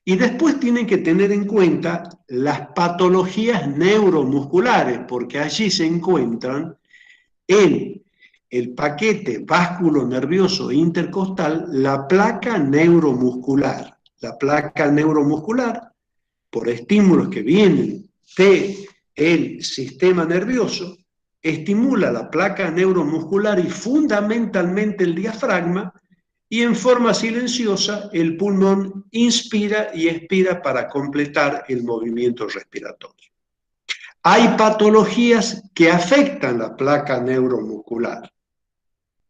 Y después tienen que tener en cuenta las patologías neuromusculares, porque allí se encuentran en el paquete vasculonervioso intercostal la placa neuromuscular. La placa neuromuscular, por estímulos que vienen del sistema nervioso, estimula la placa neuromuscular y fundamentalmente el diafragma, y en forma silenciosa el pulmón inspira y expira para completar el movimiento respiratorio. Hay patologías que afectan la placa neuromuscular.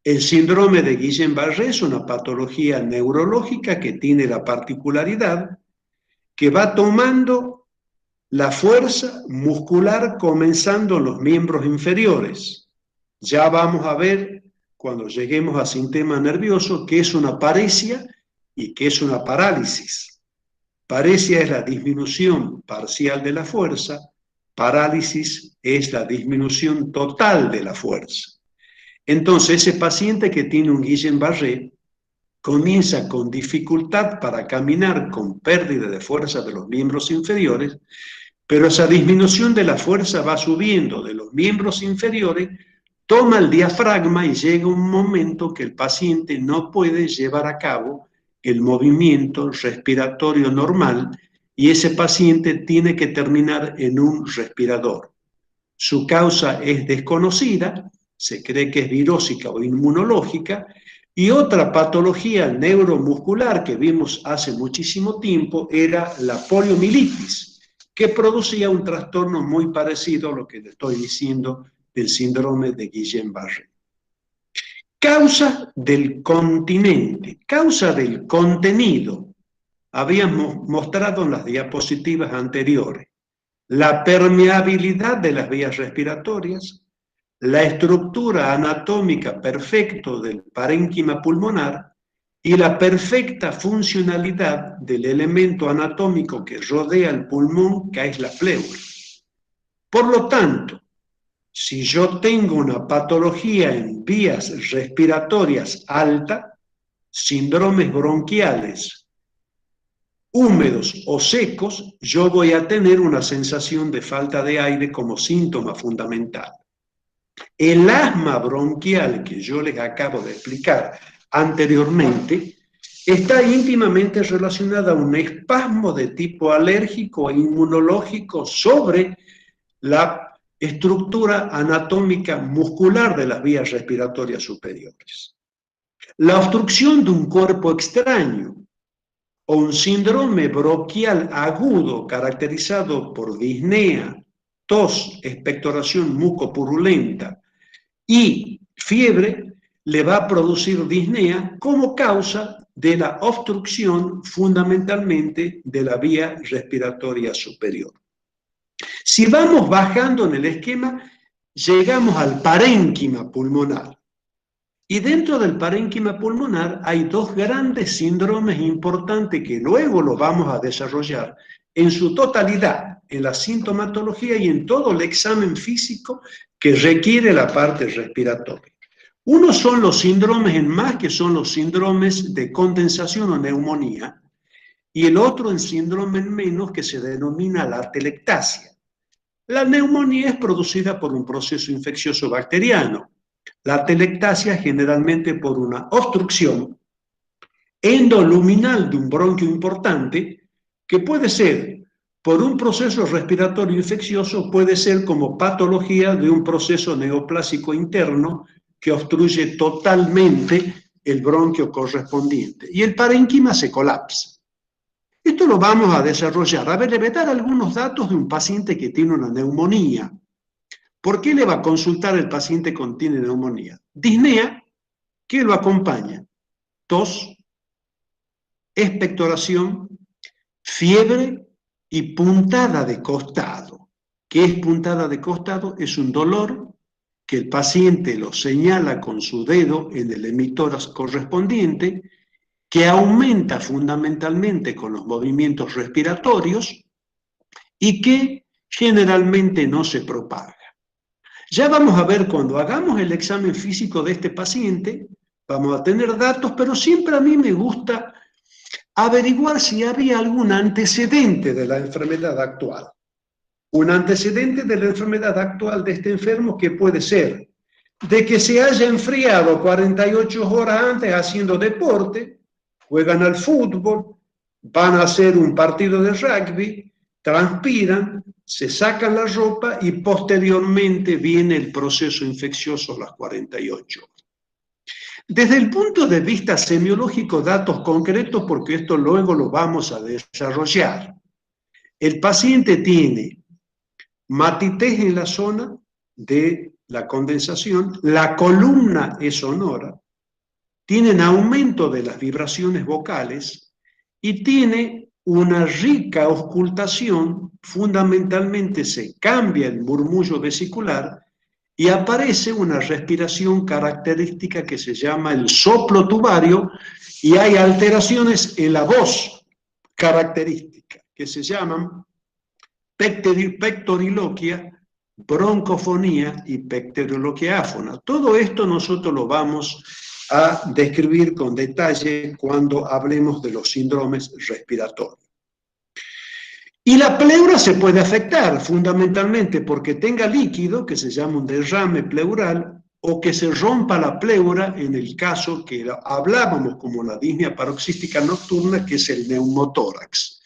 El síndrome de Guillain-Barré es una patología neurológica que tiene la particularidad que va tomando la fuerza muscular comenzando en los miembros inferiores. Ya vamos a ver cuando lleguemos al sistema nervioso qué es una paresia y qué es una parálisis. Paresia es la disminución parcial de la fuerza, parálisis es la disminución total de la fuerza. Entonces, ese paciente que tiene un Guillain-Barré comienza con dificultad para caminar, con pérdida de fuerza de los miembros inferiores, pero esa disminución de la fuerza va subiendo de los miembros inferiores, toma el diafragma y llega un momento que el paciente no puede llevar a cabo el movimiento respiratorio normal y ese paciente tiene que terminar en un respirador. Su causa es desconocida, se cree que es virósica o inmunológica, y otra patología neuromuscular que vimos hace muchísimo tiempo era la poliomielitis, que producía un trastorno muy parecido a lo que le estoy diciendo del síndrome de Guillain-Barré. Causa del continente, causa del contenido. Habíamos mostrado en las diapositivas anteriores la permeabilidad de las vías respiratorias, la estructura anatómica perfecta del parénquima pulmonar y la perfecta funcionalidad del elemento anatómico que rodea el pulmón, que es la pleura. Por lo tanto, si yo tengo una patología en vías respiratorias alta, síndromes bronquiales húmedos o secos, yo voy a tener una sensación de falta de aire como síntoma fundamental. El asma bronquial que yo les acabo de explicar anteriormente está íntimamente relacionada a un espasmo de tipo alérgico e inmunológico sobre la estructura anatómica muscular de las vías respiratorias superiores. La obstrucción de un cuerpo extraño o un síndrome bronquial agudo caracterizado por disnea, tos, expectoración mucopurulenta y fiebre le va a producir disnea como causa de la obstrucción fundamentalmente de la vía respiratoria superior. Si vamos bajando en el esquema, llegamos al parénquima pulmonar. Y dentro del parénquima pulmonar hay dos grandes síndromes importantes que luego lo vamos a desarrollar en su totalidad, en la sintomatología y en todo el examen físico que requiere la parte respiratoria. Uno son los síndromes en más, que son los síndromes de condensación o neumonía, y el otro en síndrome menos que se denomina la atelectasia. La neumonía es producida por un proceso infeccioso bacteriano. La atelectasia generalmente por una obstrucción endoluminal de un bronquio importante, que puede ser por un proceso respiratorio infeccioso, puede ser como patología de un proceso neoplásico interno que obstruye totalmente el bronquio correspondiente y el parénquima se colapsa. Esto lo vamos a desarrollar. A ver, le voy a dar algunos datos de un paciente que tiene una neumonía. ¿Por qué le va a consultar el paciente que tiene neumonía? Disnea, ¿qué lo acompaña? Tos, expectoración, fiebre y puntada de costado. ¿Qué es puntada de costado? Es un dolor que el paciente lo señala con su dedo en el emitor correspondiente, que aumenta fundamentalmente con los movimientos respiratorios y que generalmente no se propaga. Ya vamos a ver cuando hagamos el examen físico de este paciente, vamos a tener datos, pero siempre a mí me gusta averiguar si había algún antecedente de la enfermedad actual. Un antecedente de la enfermedad actual de este enfermo que puede ser de que se haya enfriado 48 horas antes haciendo deporte, juegan al fútbol, van a hacer un partido de rugby, transpiran, se sacan la ropa y posteriormente viene el proceso infeccioso a las 48 horas. Desde el punto de vista semiológico, datos concretos, porque esto luego lo vamos a desarrollar. El paciente tiene matitez en la zona de la condensación, la columna es sonora, tienen aumento de las vibraciones vocales y tiene una rica auscultación, fundamentalmente se cambia el murmullo vesicular y aparece una respiración característica que se llama el soplo tubario y hay alteraciones en la voz característica que se llaman pectoriloquia, broncofonía y pectoriloquia áfona. Todo esto nosotros lo vamos a describir con detalle cuando hablemos de los síndromes respiratorios. Y la pleura se puede afectar fundamentalmente porque tenga líquido, que se llama un derrame pleural, o que se rompa la pleura en el caso que hablábamos como la disnea paroxística nocturna, que es el neumotórax.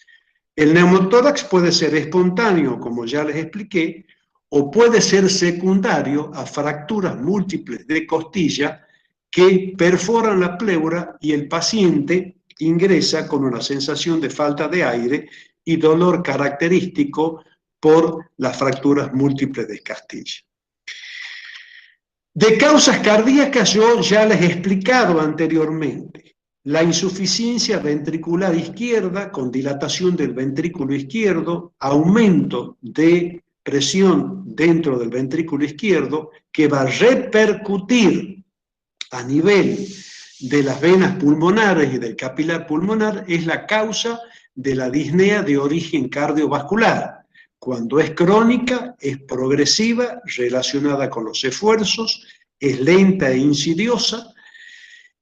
El neumotórax puede ser espontáneo, como ya les expliqué, o puede ser secundario a fracturas múltiples de costilla que perforan la pleura y el paciente ingresa con una sensación de falta de aire y dolor característico por las fracturas múltiples de costilla. De causas cardíacas yo ya les he explicado anteriormente. La insuficiencia ventricular izquierda con dilatación del ventrículo izquierdo, aumento de presión dentro del ventrículo izquierdo que va a repercutir a nivel de las venas pulmonares y del capilar pulmonar, es la causa de la disnea de origen cardiovascular. Cuando es crónica, es progresiva, relacionada con los esfuerzos, es lenta e insidiosa,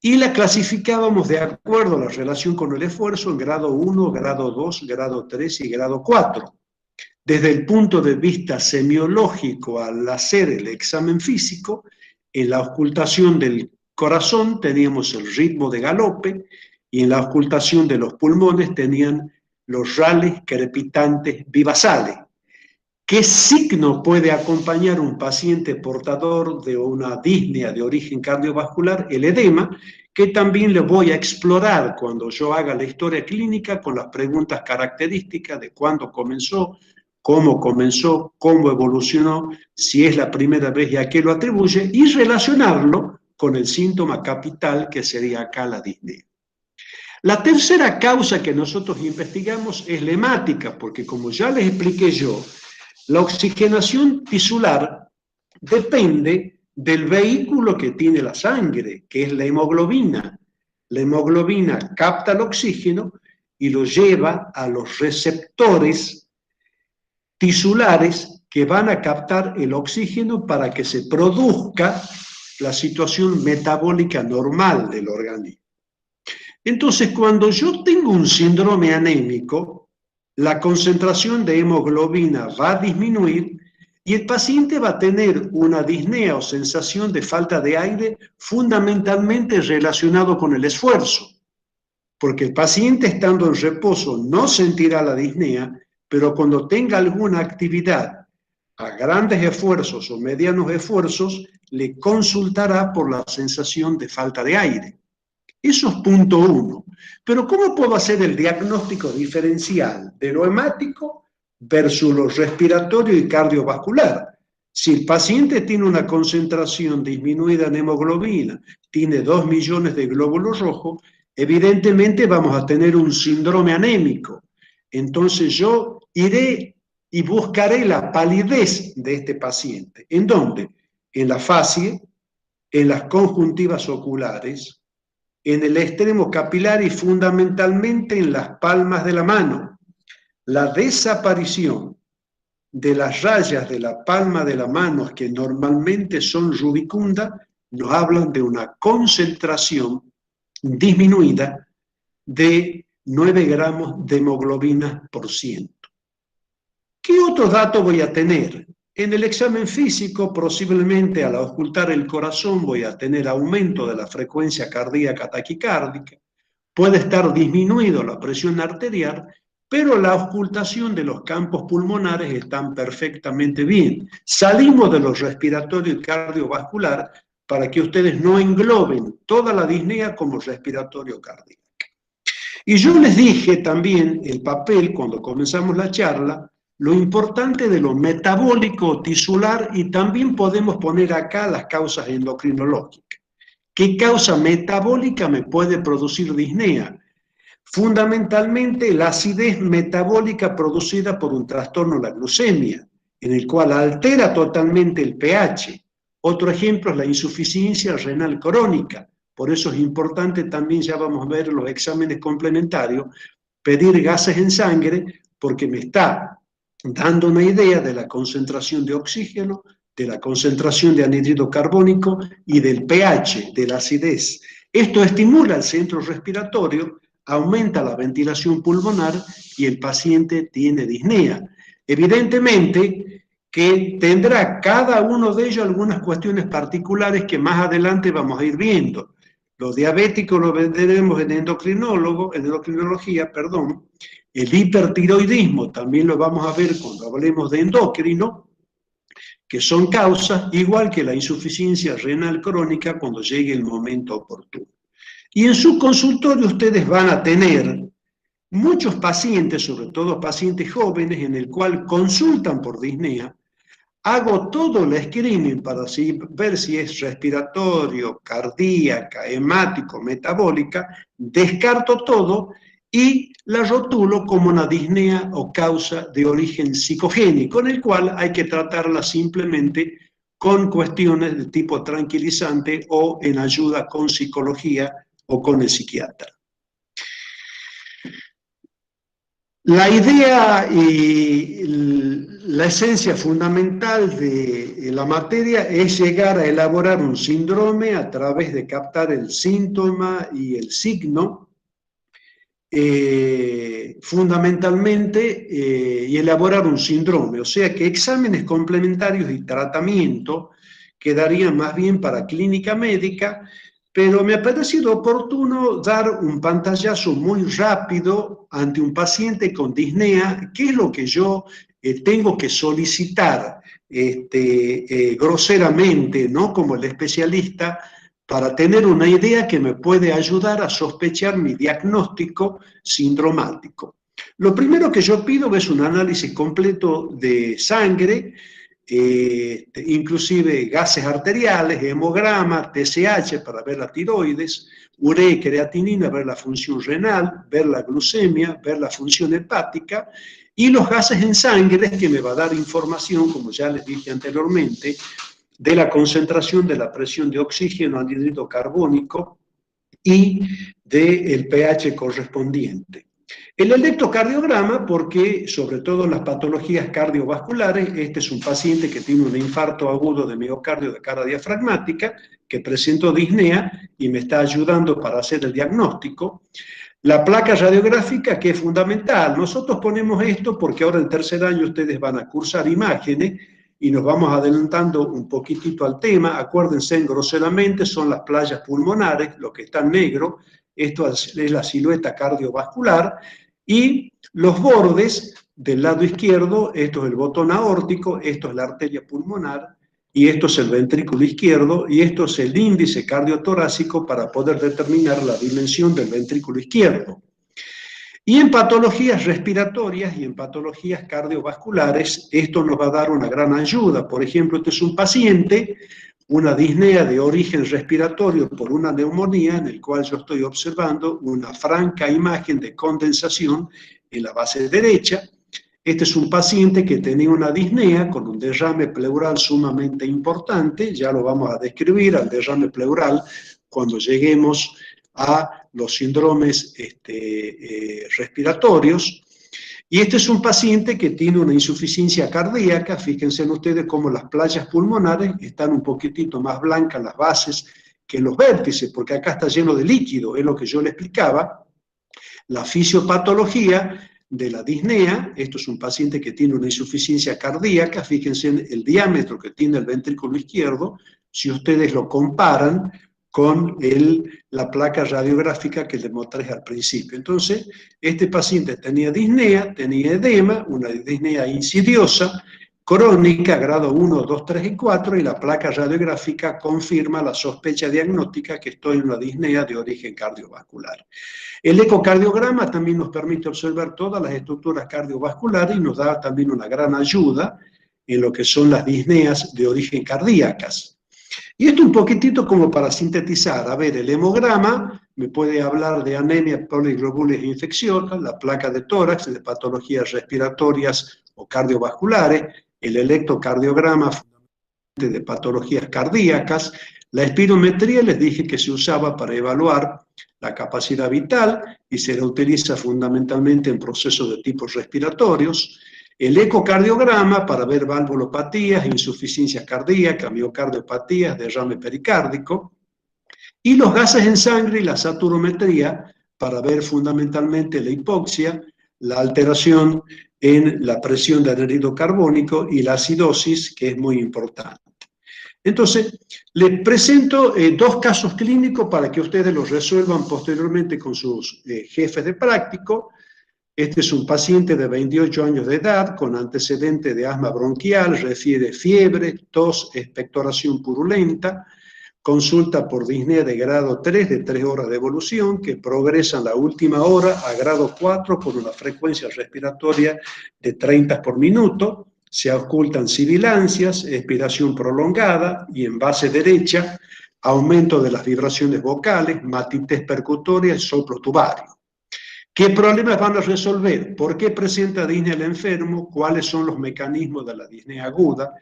y la clasificábamos de acuerdo a la relación con el esfuerzo en grado 1, grado 2, grado 3 y grado 4. Desde el punto de vista semiológico, al hacer el examen físico, en la auscultación del corazón teníamos el ritmo de galope y en la auscultación de los pulmones tenían los rales crepitantes vivasales. ¿Qué signo puede acompañar un paciente portador de una disnea de origen cardiovascular? El edema, que también le voy a explorar cuando yo haga la historia clínica con las preguntas características de cuándo comenzó, cómo evolucionó, si es la primera vez y a qué lo atribuye, y relacionarlo con el síntoma capital que sería acá la disnea. La tercera causa que nosotros investigamos es la hemática, porque como ya les expliqué yo, la oxigenación tisular depende del vehículo que tiene la sangre, que es la hemoglobina. La hemoglobina capta el oxígeno y lo lleva a los receptores tisulares que van a captar el oxígeno para que se produzca la situación metabólica normal del organismo. Entonces, cuando yo tengo un síndrome anémico, la concentración de hemoglobina va a disminuir y el paciente va a tener una disnea o sensación de falta de aire fundamentalmente relacionado con el esfuerzo, porque el paciente estando en reposo no sentirá la disnea, pero cuando tenga alguna actividad a grandes esfuerzos o medianos esfuerzos, le consultará por la sensación de falta de aire. Eso es punto uno. Pero ¿cómo puedo hacer el diagnóstico diferencial de lo hemático versus lo respiratorio y cardiovascular? Si el paciente tiene una concentración disminuida en hemoglobina, tiene 2 millones de glóbulos rojos, evidentemente vamos a tener un síndrome anémico. Entonces yo iré y buscaré la palidez de este paciente. ¿En dónde? En la facie, en las conjuntivas oculares, en el extremo capilar y fundamentalmente en las palmas de la mano. La desaparición de las rayas de la palma de la mano, que normalmente son rubicundas, nos hablan de una concentración disminuida de 9 gramos de hemoglobina por ciento. ¿Qué otros datos voy a tener? En el examen físico, posiblemente al ocultar el corazón voy a tener aumento de la frecuencia cardíaca taquicárdica, puede estar disminuido la presión arterial, pero la ocultación de los campos pulmonares están perfectamente bien. Salimos de lo respiratorio y cardiovascular para que ustedes no engloben toda la disnea como respiratorio cardíaco. Y yo les dije también el papel, cuando comenzamos la charla, lo importante de lo metabólico tisular, y también podemos poner acá las causas endocrinológicas. ¿Qué causa metabólica me puede producir disnea? Fundamentalmente la acidez metabólica producida por un trastorno, la glucemia, en el cual altera totalmente el pH. Otro ejemplo es la insuficiencia renal crónica. Por eso es importante también, ya vamos a ver los exámenes complementarios, pedir gases en sangre, porque me está dando una idea de la concentración de oxígeno, de la concentración de anhídrido carbónico y del pH, de la acidez. Esto estimula el centro respiratorio, aumenta la ventilación pulmonar y el paciente tiene disnea. Evidentemente que tendrá cada uno de ellos algunas cuestiones particulares que más adelante vamos a ir viendo. Los diabéticos lo veremos en endocrinología, perdón. El hipertiroidismo también lo vamos a ver cuando hablemos de endocrino, que son causas, igual que la insuficiencia renal crónica cuando llegue el momento oportuno. Y en su consultorio ustedes van a tener muchos pacientes, sobre todo pacientes jóvenes, en el cual consultan por disnea. Hago todo el screening para ver si es respiratorio, cardíaca, hemático, metabólica, descarto todo y la rotulo como una disnea o causa de origen psicogénico, en el cual hay que tratarla simplemente con cuestiones de tipo tranquilizante o en ayuda con psicología o con el psiquiatra. La idea y la esencia fundamental de la materia es llegar a elaborar un síndrome a través de captar el síntoma y el signo, fundamentalmente, y elaborar un síndrome. O sea que exámenes complementarios y tratamiento quedarían más bien para clínica médica, pero me ha parecido oportuno dar un pantallazo muy rápido ante un paciente con disnea, qué es lo que yo tengo que solicitar groseramente, ¿no? Como el especialista, para tener una idea que me puede ayudar a sospechar mi diagnóstico sindromático. Lo primero que yo pido es un análisis completo de sangre, inclusive gases arteriales, hemograma, TSH para ver la tiroides, urea y creatinina, ver la función renal, ver la glucemia, ver la función hepática, y los gases en sangre que me va a dar información, como ya les dije anteriormente, de la concentración de la presión de oxígeno, anhídrido carbónico y del pH correspondiente. El electrocardiograma, porque sobre todo en las patologías cardiovasculares, este es un paciente que tiene un infarto agudo de miocardio de cara diafragmática, que presentó disnea y me está ayudando para hacer el diagnóstico. La placa radiográfica, que es fundamental. Nosotros ponemos esto porque ahora en tercer año ustedes van a cursar imágenes y nos vamos adelantando un poquitito al tema. Acuérdense, groseramente son las playas pulmonares, lo que está en negro. Esto es la silueta cardiovascular. Y los bordes del lado izquierdo, esto es el botón aórtico, esto es la arteria pulmonar, y esto es el ventrículo izquierdo, y esto es el índice cardiotorácico para poder determinar la dimensión del ventrículo izquierdo. Y en patologías respiratorias y en patologías cardiovasculares, esto nos va a dar una gran ayuda. Por ejemplo, este es un paciente, una disnea de origen respiratorio por una neumonía, en el cual yo estoy observando una franca imagen de condensación en la base derecha. Este es un paciente que tenía una disnea con un derrame pleural sumamente importante, ya lo vamos a describir al derrame pleural cuando lleguemos a los síndromes respiratorios. Y este es un paciente que tiene una insuficiencia cardíaca. Fíjense en ustedes cómo las playas pulmonares están un poquitito más blancas las bases que los vértices, porque acá está lleno de líquido, es lo que yo le explicaba. La fisiopatología de la disnea, esto es un paciente que tiene una insuficiencia cardíaca, fíjense en el diámetro que tiene el ventrículo izquierdo, si ustedes lo comparan con la placa radiográfica que les mostré al principio. Entonces, este paciente tenía disnea, tenía edema, una disnea insidiosa, crónica, grado 1, 2, 3 y 4, y la placa radiográfica confirma la sospecha diagnóstica que estoy en una disnea de origen cardiovascular. El ecocardiograma también nos permite observar todas las estructuras cardiovasculares y nos da también una gran ayuda en lo que son las disneas de origen cardíacas. Y esto un poquitito como para sintetizar. A ver, el hemograma me puede hablar de anemia, poliglobúlica infecciosa, la placa de tórax, de patologías respiratorias o cardiovasculares, el electrocardiograma de patologías cardíacas, la espirometría les dije que se usaba para evaluar la capacidad vital y se la utiliza fundamentalmente en procesos de tipos respiratorios. El ecocardiograma para ver valvulopatías, insuficiencia cardíaca, miocardiopatías, derrame pericárdico. Y los gases en sangre y la saturometría para ver fundamentalmente la hipoxia, la alteración en la presión de anhídrido carbónico y la acidosis, que es muy importante. Entonces, les presento dos casos clínicos para que ustedes los resuelvan posteriormente con sus jefes de práctico. Este es un paciente de 28 años de edad con antecedente de asma bronquial, refiere fiebre, tos, expectoración purulenta, consulta por disnea de grado 3 de 3 horas de evolución que progresa en la última hora a grado 4 con una frecuencia respiratoria de 30 por minuto. Se ocultan sibilancias, expiración prolongada y en base derecha, aumento de las vibraciones vocales, matites percutoria y soplo tubario. ¿Qué problemas van a resolver? ¿Por qué presenta disnea el enfermo? ¿Cuáles son los mecanismos de la disnea aguda?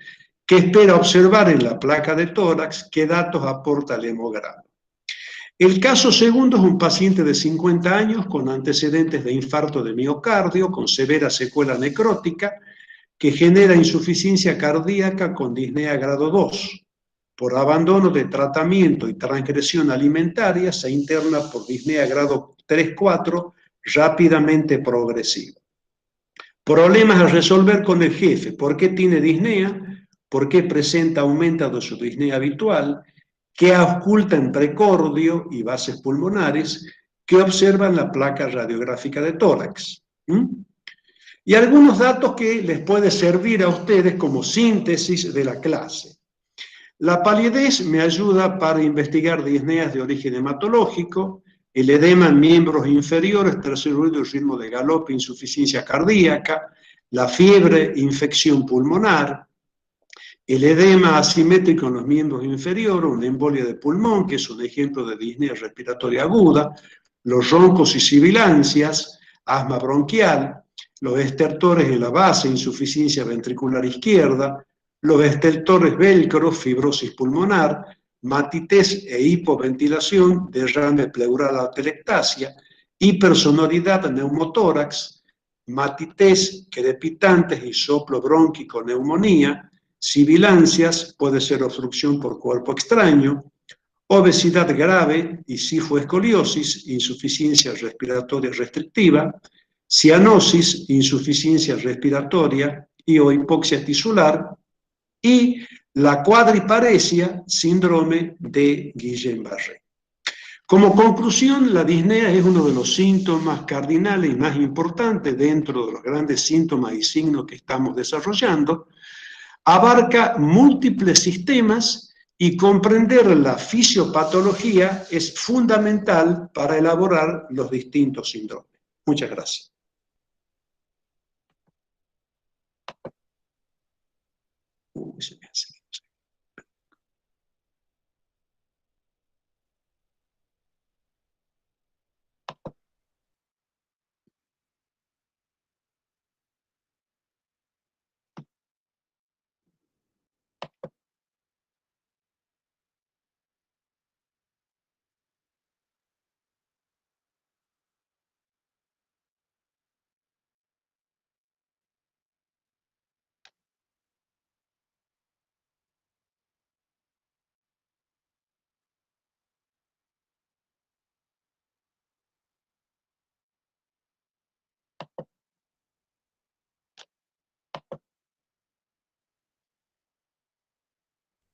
¿Qué espera observar en la placa de tórax? ¿Qué datos aporta el hemograma? El caso segundo es un paciente de 50 años con antecedentes de infarto de miocardio, con severa secuela necrótica, que genera insuficiencia cardíaca con disnea grado 2. Por abandono de tratamiento y transgresión alimentaria se interna por disnea grado 3-4 rápidamente progresiva. Problemas a resolver con el jefe. ¿Por qué tiene disnea? ¿Por qué presenta aumento de su disnea habitual? ¿Qué oculta en precordio y bases pulmonares? ¿Qué observa en la placa radiográfica de tórax? Y algunos datos que les puede servir a ustedes como síntesis de la clase. La palidez me ayuda para investigar disneas de origen hematológico, el edema en miembros inferiores, tercer ruido y ritmo de galope, insuficiencia cardíaca, la fiebre, infección pulmonar, el edema asimétrico en los miembros inferiores, una embolia de pulmón, que es un ejemplo de disnea respiratoria aguda, los roncos y sibilancias, asma bronquial, los estertores en la base, insuficiencia ventricular izquierda, los estertores velcro, fibrosis pulmonar, matites e hipoventilación, derrame pleural atelectasia, hipersonoridad neumotórax, matitez, crepitantes y soplo brónquico neumonía, sibilancias, puede ser obstrucción por cuerpo extraño, obesidad grave y sifoescoliosis, insuficiencia respiratoria restrictiva, cianosis, insuficiencia respiratoria y o hipoxia tisular, y la cuadriparesia, síndrome de Guillain-Barré. Como conclusión, la disnea es uno de los síntomas cardinales y más importantes dentro de los grandes síntomas y signos que estamos desarrollando. Abarca múltiples sistemas y comprender la fisiopatología es fundamental para elaborar los distintos síndromes. Muchas gracias.